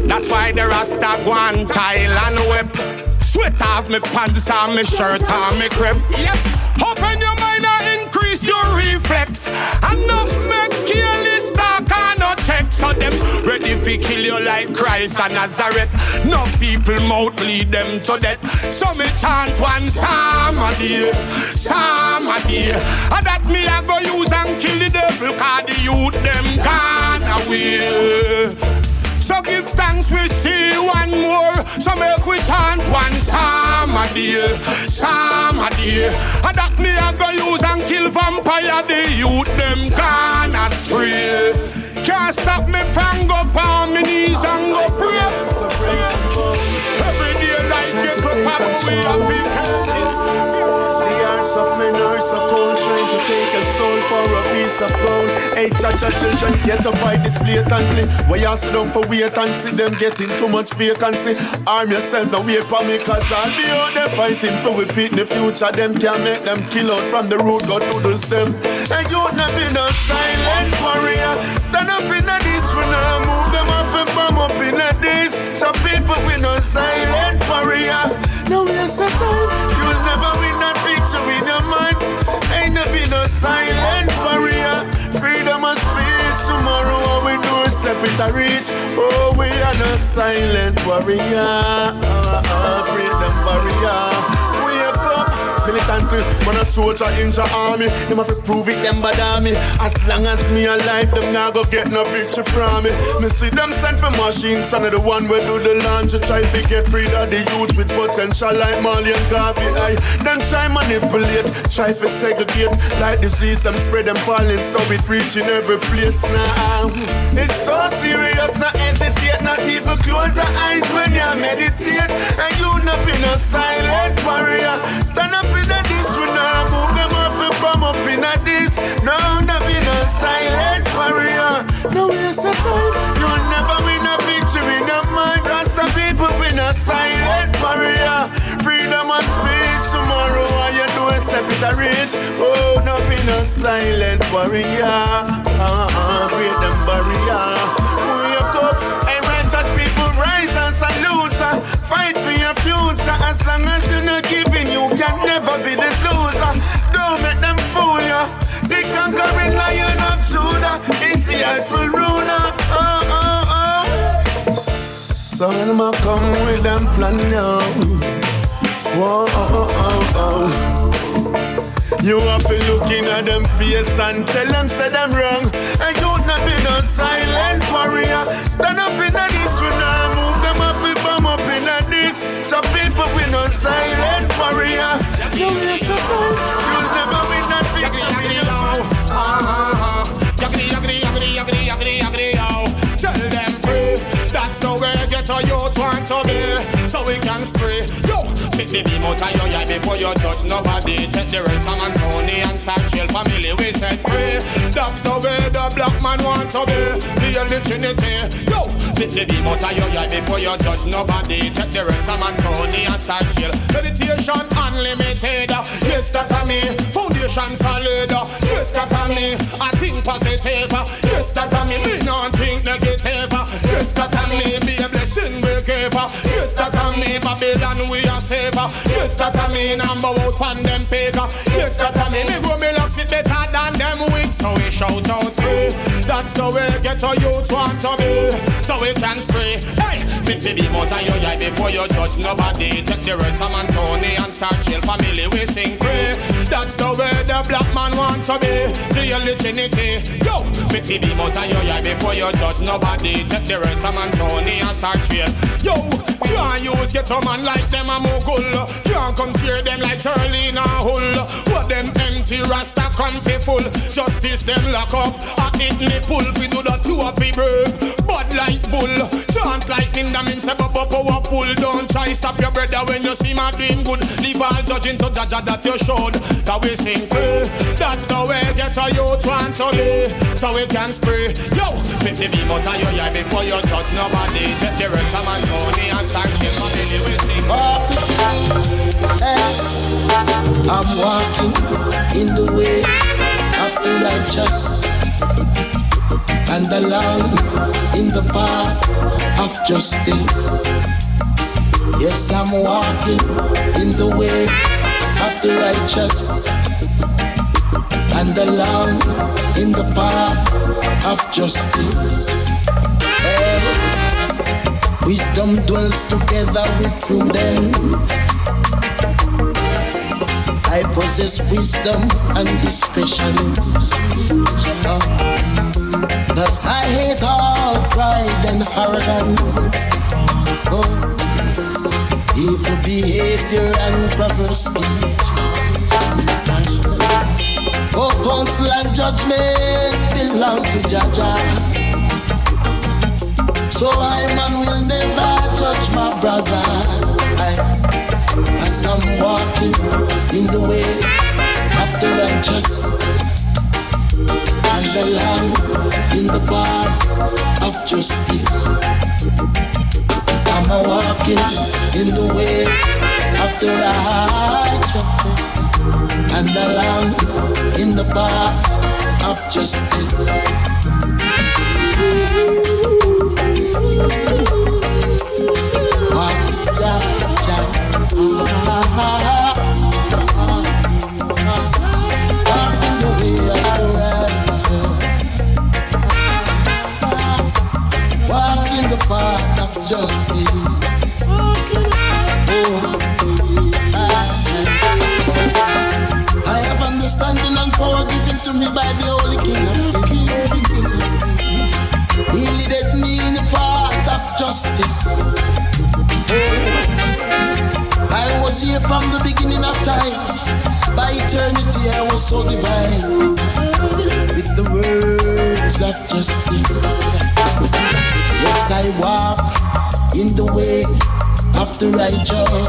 That's why the Rasta go on Tydal and whip. Sweat off me pants and me shirt and me crep. Yep. Open your mind and increase your reflex. Enough make careless talk and no check. So them ready to kill you like Christ and Nazareth. No people mouth lead them to death. So me chant one psalm a day, psalm a day. And that me a go use and kill the devil, 'cause the youth them gone away. So give thanks, we see one more. So make we chant one psalm a day, psalm a day. And that me a go use and kill vampire, the youth them gone astray. Can't stop me from go on my knees and go pray. Every day life gets up and we have been. The hearts of men are so cold, trying to take a soul for a piece of gold. Hey, cha-cha children, get up fight this blatantly. Why you sit down for wait and see them getting too much vacancy? Arm yourself, now wait for me, cause I'll be out there fighting for repeat in the future. Them can't make them kill out from the root, go to the stem. And you not be no silent warrior. Stand up in this, we now move them off and bomb up in this. Some people with no silent warrior. No waste of time, you'll never win that victory in your mind. Ain't no be no silent warrior. Freedom of speech, tomorrow all we do is step it a reach. Oh, we are no silent warrior. Freedom warrior. Wake up, militantly, when a soldier in the army, them have to prove it, them bad me. As long as me alive, them not go get no victory from me. Me see them send for machines, and the one where do the launch, try to get rid of the youth with potential like Mali and coffee. Them try manipulate, try to segregate, like disease, them spread them falling, stop it reaching every place now. It's so serious, not hesitate, not even close your eyes when you meditate. And you not be no silent warrior. Stand up in this, we now move them off and bomb up in this. No, not be no silent warrior. No waste of time, you'll never win a victory in your mind. Rasta people win a silent warrior. Freedom of speech, tomorrow all you do is step it a reach. Oh, no be no silent warrior. Freedom warrior. Wake up, and righteous people rise and salute ya. Fight for your future. As long as you're not giving, you can never be the loser. Don't make them fool ya. The conquering lion of Judah is the rightful ruler. Son, ma come with them plan now. Whoa, You have to look in at them face and tell them say them wrong. And you not be no silent warrior. Stand up in this, we now move them up and bomb up in this. Some people with no silent warrior. No waste of time, you'll never win that victory. Tell them free. That's the way get a youth want to be. So we can spray. Yo, pick the beam out of your eye before you judge nobody. Take the red Sam and Tony and start chill family. We set free. That's the way the black man want to be. Feel the Trinity. Yo, pick the beam out of your eye before you judge nobody. Take the red Sam and Tony and start chill. Meditation unlimited. Yes, that a me. Foundation solid. Yes, that a me. I think positive. Yes, that a me. Me not think negative. Yes, that a me. Be a blessing will give. Yes, that a me. Babylon we are saver. Yes, that a me. Number out pan them paper. Yes, that a me. Me go me locks it better than them weak. So we shout out free. That's the way get a youth want to be. So we can spray. Hey, pick the beam out of your eye before you judge nobody. Take the red Sam and Tony and start chill family. We sing free. That's the way the black man want to be. To your Trinity. Yo, pick the beam out of your eye before you judge nobody. Take the red Sam and Tony and start chill. Yo, can't use get a man like them a mogul. Can't come tear them like Charlie in a hull. What them empty rasta comfy full. Justice them lock up. I hit me pull. We do the two of the brave. Bad like bull. Chant lightning that means a bubble powerful. Don't try stop your brother when you see my doing good. Leave all judging to Jaja that you showed. That we sing free. That's the way get a youth want to be. So we can spray. Yo, pick the beam out of your eye before you judge nobody. Take the red Sam and Tony and start chill family. We sing. I'm walking in the way of the righteous, and along in the path of justice. Yes, I'm walking in the way of the righteous, and along in the path of justice. Wisdom dwells together with prudence. I possess wisdom and discretion. Cause I hate all pride and arrogance. Evil behavior and perverse speech. Oh, counsel and judgment belong to Jaja. So I man will never judge my brother. As I'm walking in the way of the righteous, and the lamb in the path of justice. I'm a walking in the way of the righteousness, and the lamb in the path of justice. Walk in the path of justice. I have understanding and power given to me by the Holy King of Kings. He leadeth me in the path of justice. I was here from the beginning of time. By eternity I was so divine, with the words of justice. Yes, I walk in the way of the righteous,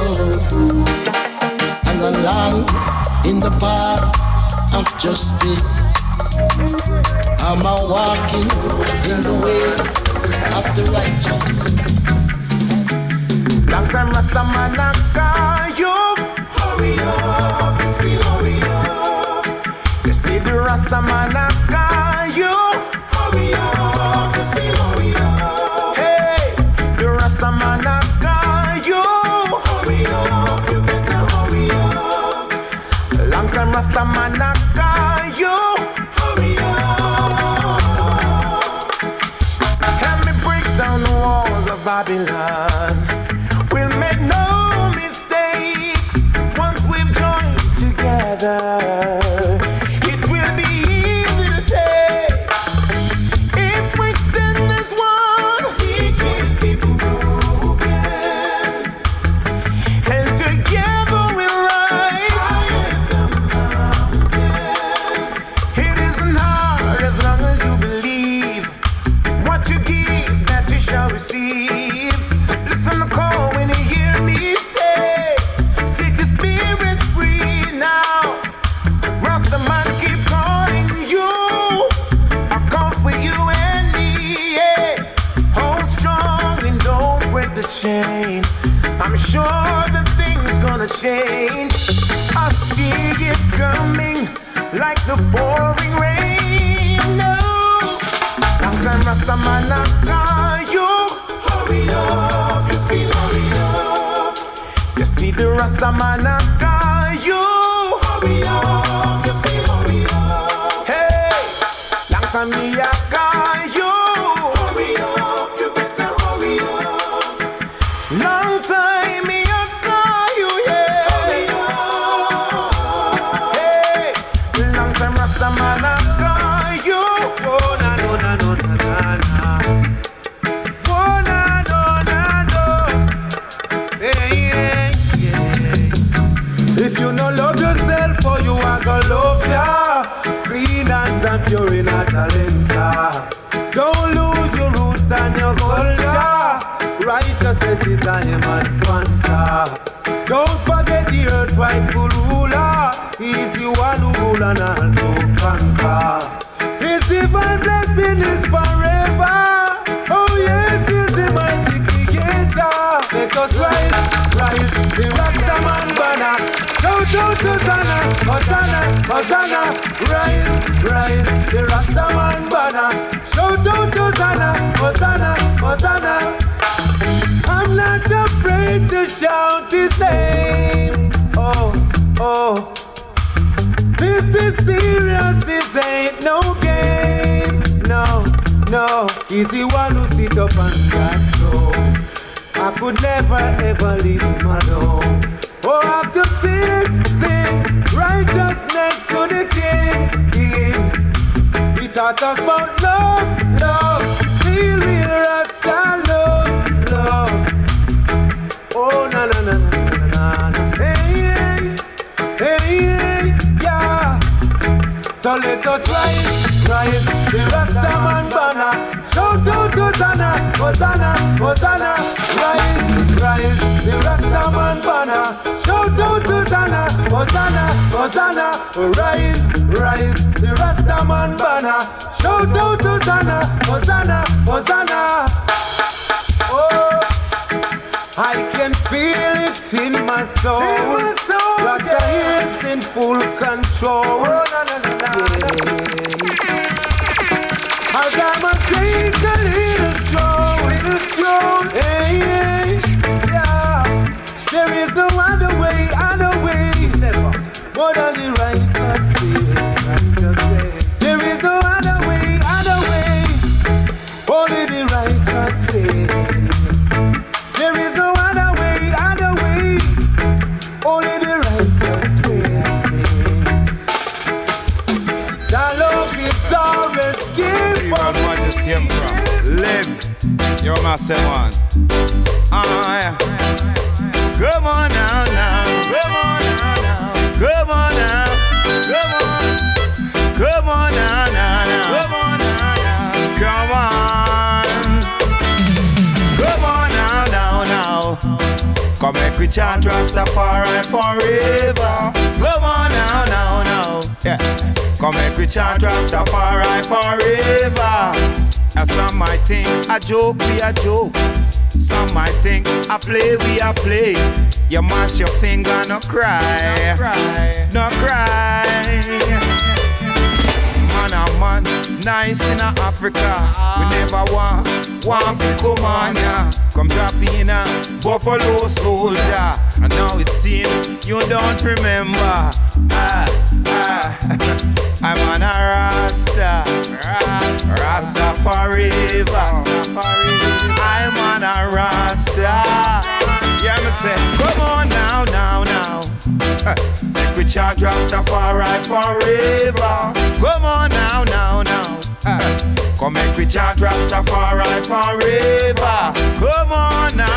and along in the path of justice. I'm a walking in the way of the righteous. Long time Rasta man I call you. Hurry up, if you hurry up. You see the Rasta man I call you. Hurry up, if you hurry up. Hey, the Rasta man I call you. Hurry up, you better hurry up. Long time Rasta man I call you. Hurry up. Help me break down the walls of Babylon. We'll make no mistakes once we've joined together. It will be easy to take if we stand as one. We can be broken, and together we'll rise. It isn't hard as long as you believe. What you give, that you shall receive. Listen to call when you hear me say, set your spirit free now. Rasta man keep calling you. I call for you and me, yeah. Hold strong and don't break the chain. I'm sure that things gonna change. I see it coming like the pouring rain. No, long time Rasta man I call you. Hurry up, you feel hurry up. You see the Rasta man I call you. Hurry up, you feel hurry up. Hey, long time me I call you. Hurry up, you better hurry up. Long time me I call you, yeah. Hurry up. Hey, long time Rasta man I call you. Oh, na no na no na na na. Oh, na no na no. Hey, yeah, yeah. If you no love yourself, or you are gonna love ya. Clean hands and pure in a talenta. Don't lose your roots and your culture. Righteousness is a human sponsor. Don't forget the earth rightful ruler. He's the one who rule and also conquer. His divine blessing is forever. Oh yes, he's the mighty creator. Let us rise, rise, the Rastaman banner. Shout out to Hosanna, Hosanna, Hosanna. Rise, rise, the Rastaman banner. Shout out to Hosanna, Hosanna, Hosanna. I'm not afraid to shout his name. Oh, oh. This is serious, this ain't no game. No, no. He's the one who sit up on that throne. I could never ever leave him alone. Oh, I have to sing, sing righteousness to the King, King. He taught us about love, love, real, real Rasta love, love. Oh, na na na na na na na. Hey, hey, hey, yeah. So let us rise, rise, the Rastaman banner. Shout out to Hosanna, Hosanna, Hosanna. Rise, rise, the Rastaman banner. Shout out to Hosanna, Hosanna, Hosanna. Hosanna, rise, rise, the Rastaman banner. Shout out Hosanna, Hosanna, Hosanna. Oh, I can feel it in my soul. Rasta is in full control. As I'm a take a little stroll, hey, hey, yeah. There is no other way, never. But on the righteous way. There is no other way, only the righteous way. There is no other way, only the righteous way. The love is always different. Live, you're my one. Yeah. Come on now, come on now, come on now, come on, come on now, come on now, come on, come on now. Come make we chant Rastafari forever. Come on now, yeah. Come make we chant Rastafari forever. And some might think a joke be a joke. Some might think I play, we a play. You mash your finger, no cry, no cry. Man a man, nice in Africa. We never want to come on, yeah. Come drop in a Buffalo Soldier. And now it seems you don't remember. I'm on a Rasta forever. I'm on a Rasta. Yeah, me say, come on now. Make we chant Rastafari forever. Come on now. Come make we chant Rastafari forever. Come on now.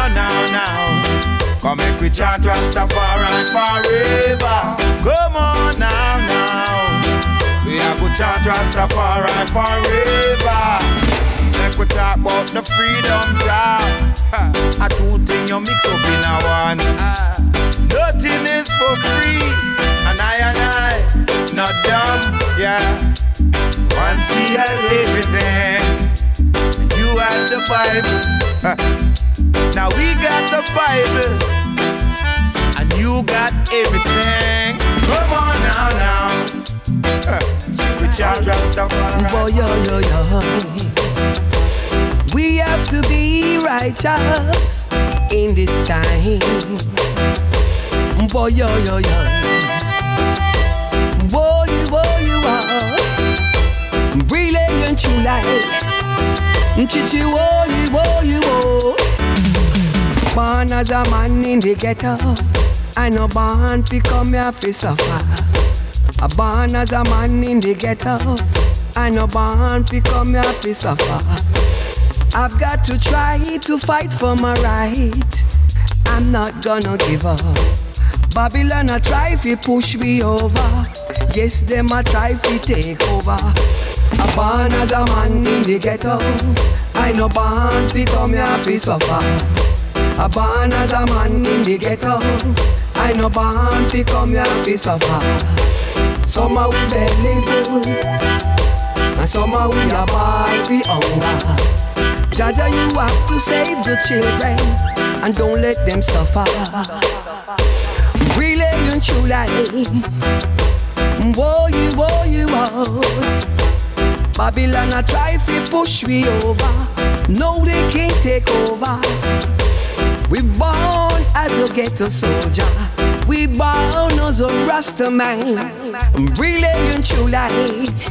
Come make we chant Rastafari forever. Come on now. We are go chant Rastafari forever. Make we talk about the freedom job. A two thing you mix up in a one. Nothing is for free. And I, not dumb, yeah. Once we had everything, you had the Bible. Now we got the Bible, and you got everything. Come on now. We chant Rastafari. Boy, yo. We have to be righteous in this time. Boy, yo. Boy, you are. Brilliant true life. Chichi, you. Born as a man in the ghetto. I know born to come here to suffer. Born as a man in the ghetto. I know born to come here to suffer. I've got to try to fight for my right. I'm not gonna give up. Babylon a try to push me over. Yes, them a try to take over. A born as a man in the ghetto. I know born to come here to suffer. A born as a man in the ghetto. I know born to come here to suffer. Some are we belly full, and some are we a ball for hunger. Jaja, you have to save the children and don't let them suffer. Brilliant true life. Woe you are. Babylon a try to push me over. No, they can't take over. We born as a ghetto soldier. We born as a Rasta man. Brilliant true life.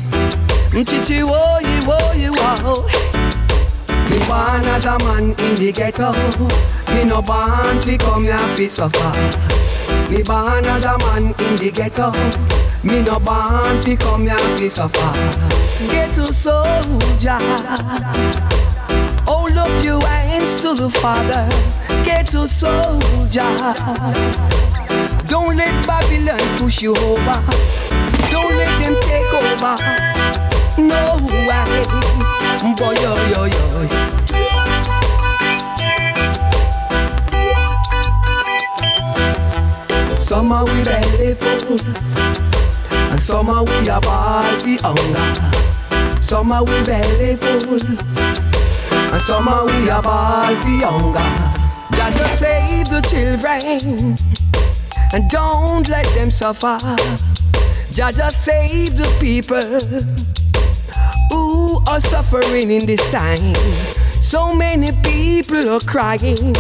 Chichi, woe you are. Me born as a man in the ghetto. Me no born to come here to suffer. Me born as a man in the ghetto. Me no born to come here to suffer. Ghetto soldier, hold up your hands to the Father. Ghetto soldier, don't let Babylon push you over. Don't let them take over. No way, boy, yo. Some are we belly full, And some are we a ball for hunger. Some are we belly full. And some are we a ball for hunger. Jah just save the children and don't let them suffer. Jah just save the people who are suffering in this time. So many people are crying.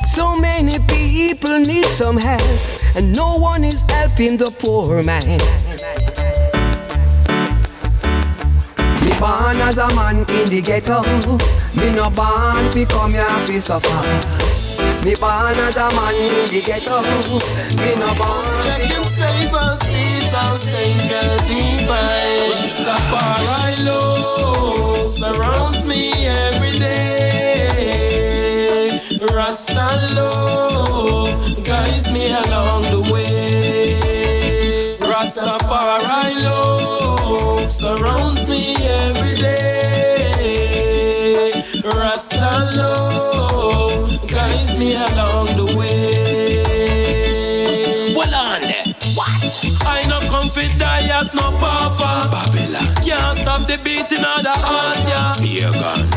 So many people need some help, and no one is helping the poor man. Me born as a man in the ghetto. Me no born fi come here fi suffer. Me born as a man in the ghetto. Me no born. Check him save us, Caesar, sreggae Levi. Rastafari love surrounds me every day. Rasta love guides me along the way. Rastafari love surrounds me every day. Rasta love guides me along the way. Well on there. What? I no come fit die as no papa. Babylon can't stop the beating of the heart, yeah.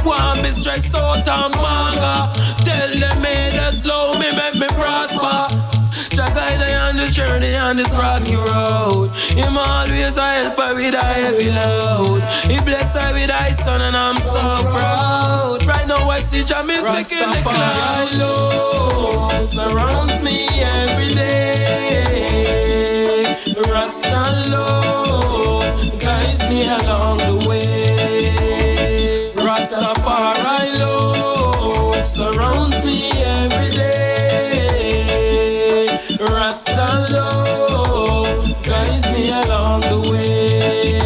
Want me stress out and manga. Tell them me they slow me, make me prosper. Jah guide I on the journey on this rocky road. Him always a helper with a heavy load. He bless I with his son and I'm so proud. Right now I see Jah mystic in the cloud. Love surrounds me every day. Rasta love guides me along the way. Rastafari love surrounds me every day. Rasta love guides me along the way.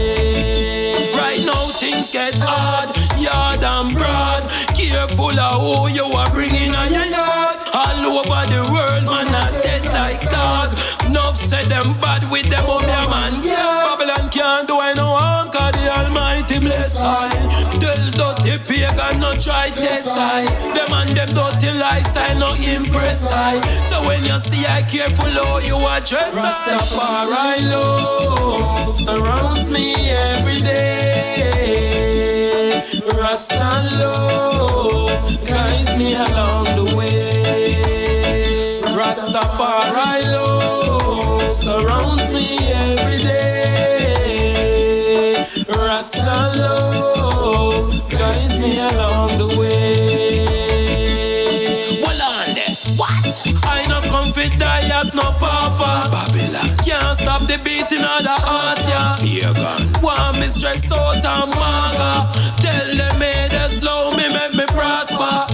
Right now things get hard, yard and broad. Careful of who you are bringing on your yard. All over the world, man, not dead like dog. Enough said them bad with them up their man. Yeah, Babylon can't do I no harm, cause the Almighty bless I. Tell dirty pagan no try test I. Them and them dirty lifestyle no impress I. So when you see I careful how you address I. Rastafari love surrounds me every day. Rasta love guides me along the way. Rastafari love surrounds me every day. Rasta love guides me along the way. Well on there. What? I no come fit die as no papa. Babylon can't stop the beating of the heart, yeah. Want me stress out and manga. Tell them me they slow me, make me prosper.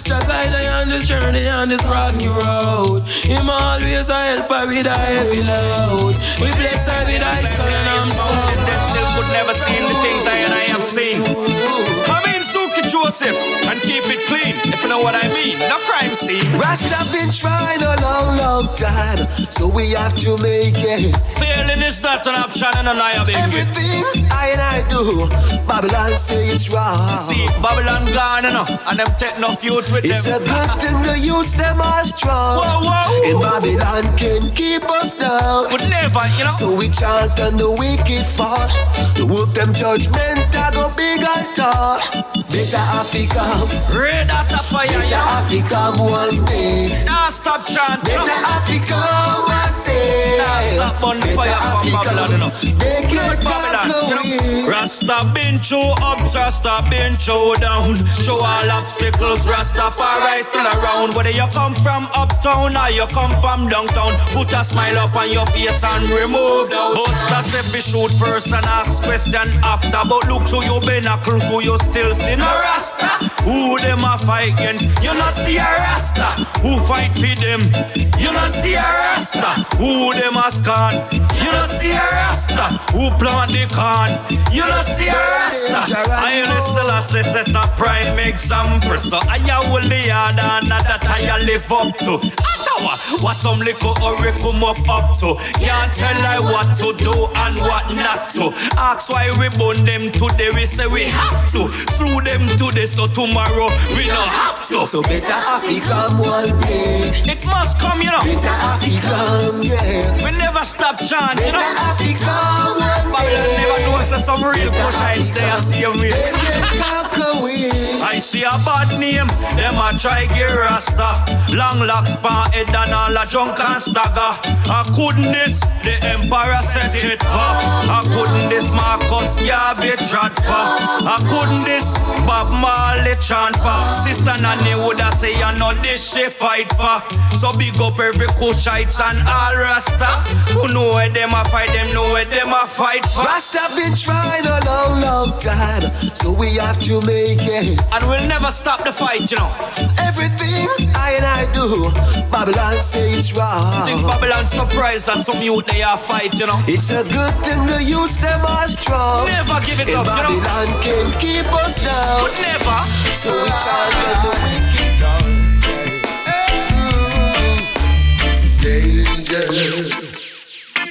Jah guide I on this journey on this rocky road. Him always a helper with a heavy load. We bless her with his son and I'm mountain that still could never seen the things I have seen. Come in, Zuke Joseph, and keep it clean. If you know what I mean, no crime scene. Rasta been trying a long time, so we have to make it. Failing is not an option, and I have it. Everything I do, Babylon say it's wrong. See, Babylon gone, you know, and them take no youth with it's them. It's a good thing the youths them are strong. Whoa. And Babylon can keep us down. Would never, you know. So we chant on the wicked fall. The wolf them judgment I go big and tall. Better Africa, red at the fire. Better Africa one day. Now stop chanting. Better Africa, I say. Now stop on the fire from Babylon, you know. They can't Babylon, you know. Rasta been through up, Rasta been through down. Through all obstacles, Rastafari still around. Whether you come from uptown or you come from downtown, put a smile up on your face and remove those. Buster say we shoot first and ask question after. But look through your binacles, who you still see no Rasta. Who them a fight against? You not see a Rasta. Who fight for them? You not see a Rasta. Who them a scan? You not see a Rasta. Who plant the corn? You not see a Rasta. I still set a prime example. So I will the yard and that I live up to. What some little hurry come up to. Can't tell I what to do and what not to. Ask why we burn them today, we say we have to. Slew them today, so tomorrow we don't have to. So better Africa one day. It must come, you know. Better Africa, yeah. We never stop chanting, you know. Better Africa some real Kushites there, see you me. I see a bad name, them a try get rasta. Long locks pan head and all a drunk and stagger. I couldn't this, the emperor set it for. I couldn't this, Marcus Garvey trot for. I couldn't this, Bob Marley chant for. Sister Nanny woulda say I know this she fight for. So big up every Kushites and all rasta. Who know where them a fight, them know where them a fight for. Rasta been trying a long, long time, so we have to make it. And we'll never stop the fight, you know. Everything I do, Babylon say it's wrong. Think Babylon surprised that some youth they are fight, you know. It's a good thing the youths them are strong. Never give it and up, Babylon you know. can keep us down. But never. So we chant the wicked down. Danger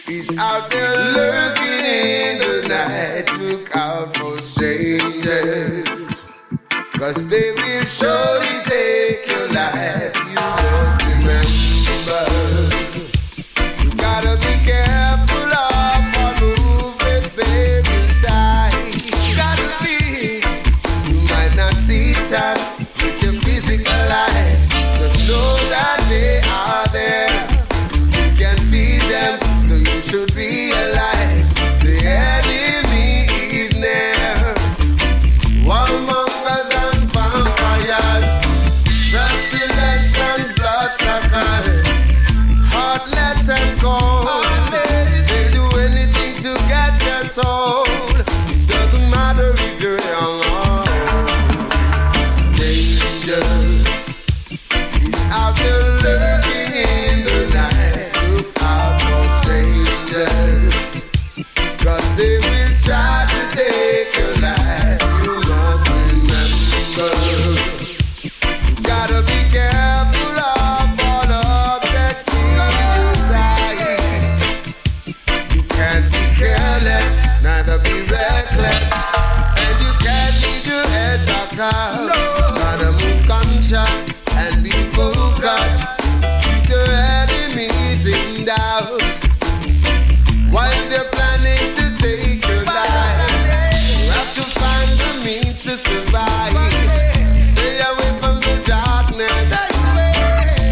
is out there lurking in the night. Look out for strangers, 'cause they will surely take your life. You must remember, you gotta be careful of what movements there inside. You gotta be, you might not see some with your physical eyes. Just know that they are there. You can feed them, so you should realize the enemy is near. Warmongers and vampires, pestilence and bloodsuckers, heartless and cold. They'll do anything to get your soul. Doesn't matter if you're young or old. Danger is out there lurking in the night. Look out for strangers, 'cause they will try to take your life. You must remember, you gotta be careful of all objects in your sight. You can't be careless, neither be reckless, and you can't leave your head back out. Gotta move conscious and be focused. Keep your enemies in doubt while they're planning to take your life. You have to find the means to survive. Stay away from the darkness,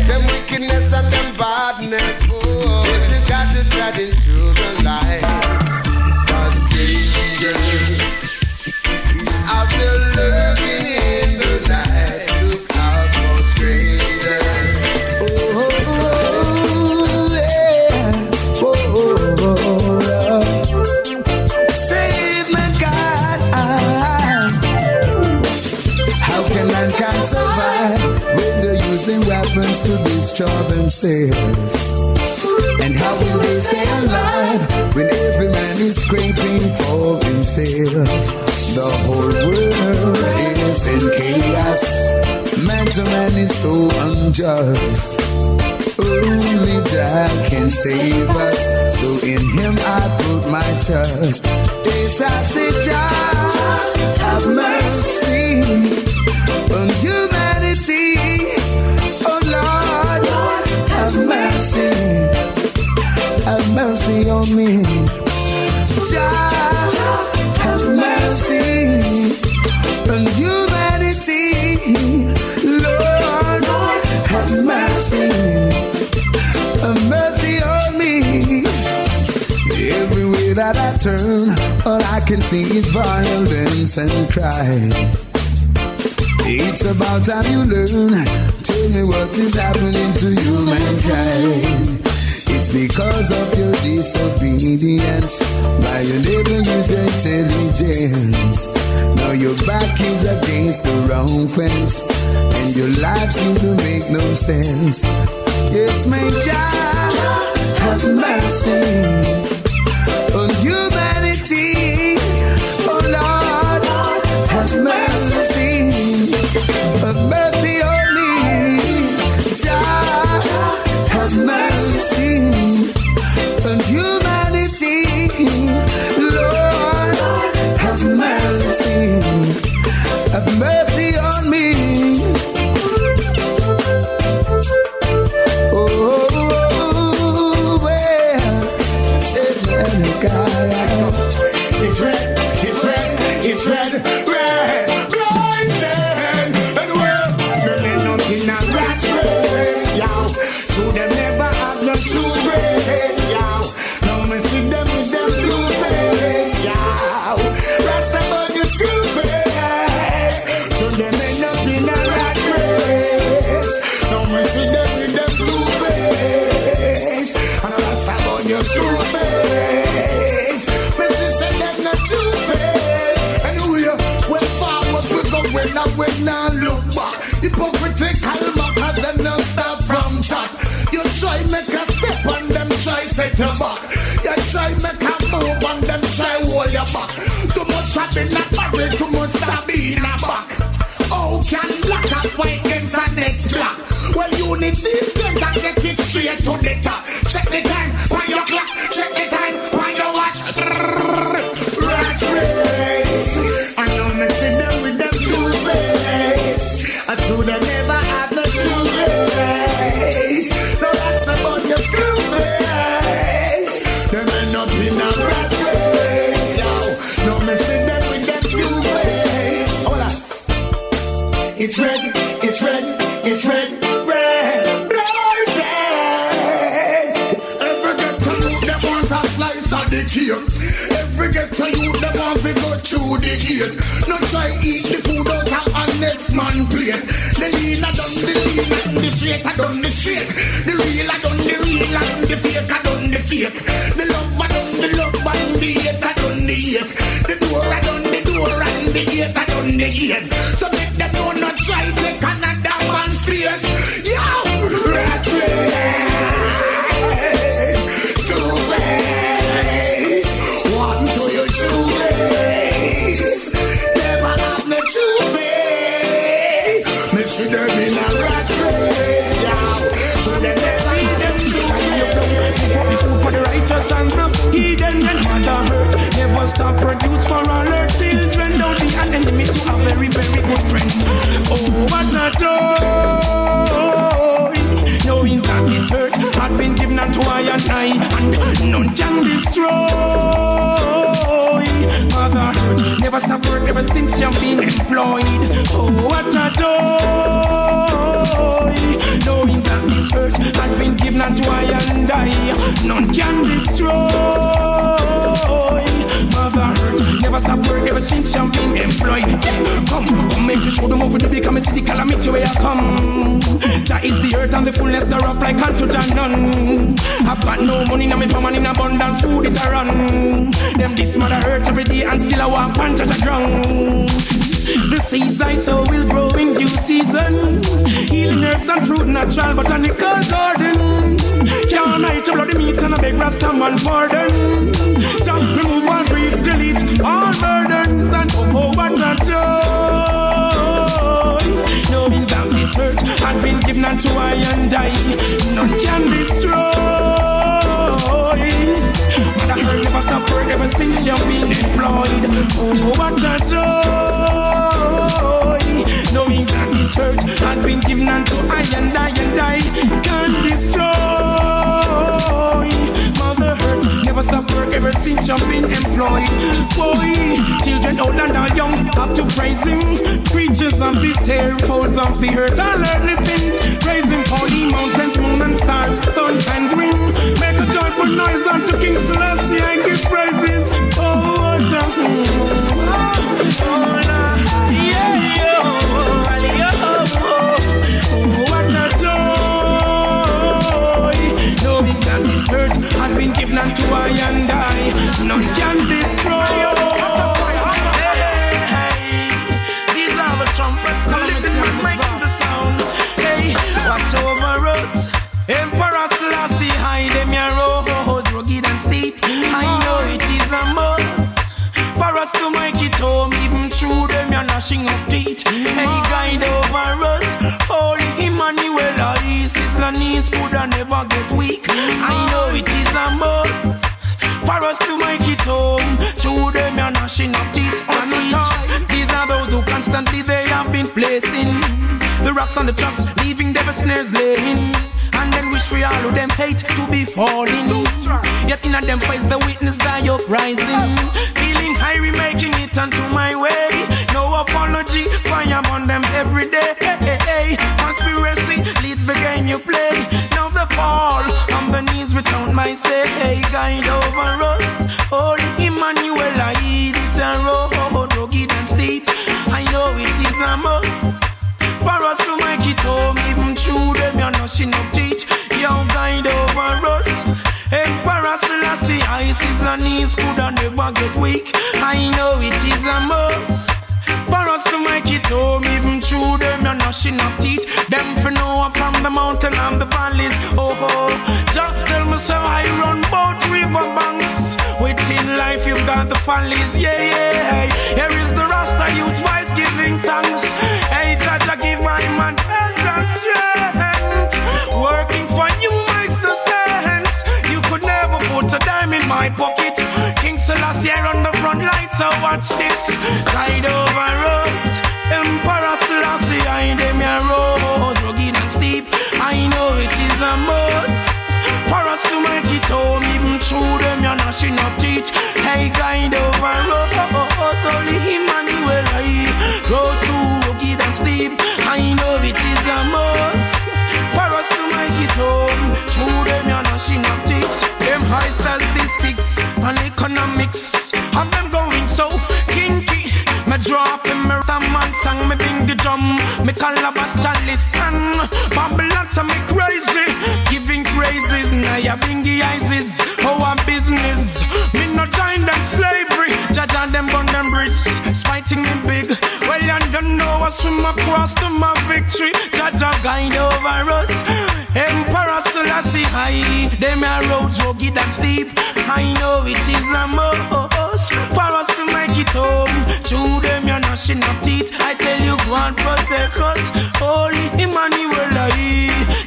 them wickedness and them badness. Yes, you got to tread into the light, 'cause danger is out there lurking in the night. Look out for strangers. Save my God. How can mankind survive when they're using weapons to destroy themselves? And how will they stay alive when every man is scraping for himself? The whole world is in chaos. Man to man is so unjust. Only God can save us, so in Him I put my trust. Yes, I say, Jah, have mercy on humanity. Oh Lord, have mercy on me. Jah, have mercy on humanity. Lord, have mercy on me. Everywhere that I turn, all I can see is violence and crime. It's about time you learn. Tell me what is happening to humankind. It's because of your disobedience, why you never use your intelligence. Now your back is against the wrong fence, and your life seems to make no sense. Yes, may Jah have mercy on humanity. Oh Lord, have mercy, have mercy on me. Jah, have mercy on humanity. Lord, have mercy on me. Oh, oh, oh. true grace, yow. Now me see them with them blue face, yow. That's about your true grace. So them end up in a rat race. Now me see them with them blue face. And that's about your true face. Me see them not true face. And we went forward, we go when now look back. Hypocritical mockers and not stop from chat. You try make a step and them try set you back. You try make a move and them try hold you back. Too much stab in a barrel, too much stab in a back. How can black and white against the next black? Well, unity is them that get it straight to the top. Check the time on your clock. Check the time on your watch. Rat race. And you me see them with them two face. I should have never had no true grace. No, that's about your true face. Them end up in a rat race, yo. No, me see them with them true face. Hold on. It's red, it's red, it's red, red, blazing. Every get to you, they want a slice of the cake. Every get to you, they want to go through the gate. No try eat the food out of a next man plate. The lean I done the lean and the shake I done the shake. The real I done the real and the fake I done the fake. The love I done the love and the hate I done the hate. The door I done the door and the gate I done the gate. So make them know not try take another man's face. Yo, rat race, true face. One to your true face. Never have no true face. Me see them in a rat race, yow. So they never eat them true face. The food for the righteous and the hidden and mother hurt. Never stop produce for all her children. Now the enemy to a very, very good friend. Oh, what a joy. Knowing that this hurt had been given unto I and I, and none can destroy. Mother hurt, never stop work ever since you've been employed. Oh, what a joy. Knowing that this hurt had been given unto I and I, none can destroy. Mother hurt, never stop work ever since you've been employed. Come, make you show them over the big and see the calamity where I come. That is the earth and the fullness thereof like unto none. I've got no money, now me come in abundance, food it a run. Them this mother hurt every day and still I walk on touch a ground. The seeds I sow will grow in due season. Healing herbs and fruit natural botanical garden. Can't I to blood the meat and a big rasta man pardon. Jump, remove and breathe, delete all burdens. And oh, what a joy. Knowing that this hurt had been given unto I and I, none can destroy. But I heard never stop work ever since you've been employed. Oh, what a joy. Knowing that this hurt had been given unto I and I can destroy. Mother hurt never stop work ever since you've been employed. Boy, children old and young have to praise him. Creatures of this air, foes of the earth, all earthly things. Praise him for the mountains, moon and stars, sun and wind. Make a joyful noise unto King Selassie and give praises. Oh, what a what a joy. Knowing that this hurt had been given unto I and I, none can destroy. These are the trumpets that make the sound. Hey, watch over us. Emperor Selassie, hide them your roads, rugged and steep. I know it is a must for us to make it home, even through them your gnashing of teeth. Hey, guide over us. Holy Emmanuel, his Sizzla knees could never get weak. I know it is a must for us to make it home, through them your gnashing of teeth. These are those who constantly they have been placing the rocks on the traps, leaving their snares laying. And then wish for all of them hate to be falling. Yet in them face the witness I uprising. Feeling high, making it onto my way. No apology, fire on them every day. Conspiracy leads the game you play. Now the fall on the knees without my say. Hey, guide over us. Holy Emmanuel, I this a road rugged and steep. I know it is a must for us to make it home, even through them you're gnashing up teeth. You guide over us. Emperor Selassie, I Sizzla knees could never get weak. I know it is a must for us to make it home, even through them you're gnashing up teeth. Them for know I'm from the mountain and the valleys. Oh, just tell me so I run both river banks. Within life you've got the valleys, yeah, yeah. Here is the Rasta youth voice giving thanks. Hey, Jaja, give my man health and strength. Working for you makes no sense. You could never put a dime in my pocket. King Selassie on the front line, so watch this. Guide over us. Emperor Selassie, I them your road, rugged and steep. I know it is a must for us to make it home, even through them you're gnashing up teeth. Hey, guide over us, only Emmanuel, I road too rugged and steep. I know it is a must for us to make it home, through them you're gnashing up teeth. Them high statistics and economics have them going so kinky. Me draw from me man sang, me bing the drum, me calabash chalice and Babylon so me crazy, giving praises. Now ya bingy eyes, our business. Me no join them slavery, Jaja them burn them bridge, spiting me big. Well you don't know I swim across to my victory. Jaja guide over us. Emperor Selassie high, them a roads rugged and steep. I know it is a must for us to make it home. Through them you're gnashing up teeth. I tell you, go and protect us. Holy Emmanuel,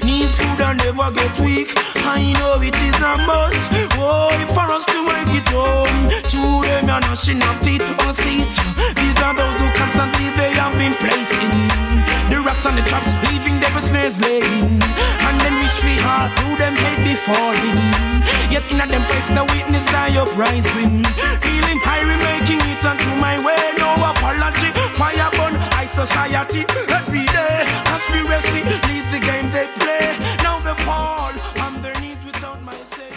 knees could never get weak. I know it is a must. Oh, for us to make it home. Through them you're gnashing up teeth. On seat, these are those who constantly they have been placing the rocks and the traps, leaving them a snares laying. And then wish we hard, through them head be falling. Yet in a them place the witness die uprising. Feeling tired making it onto my way. No apology, fire burn, high society. Every day, conspiracy, leave the game they play. Now they fall on their knees without my say.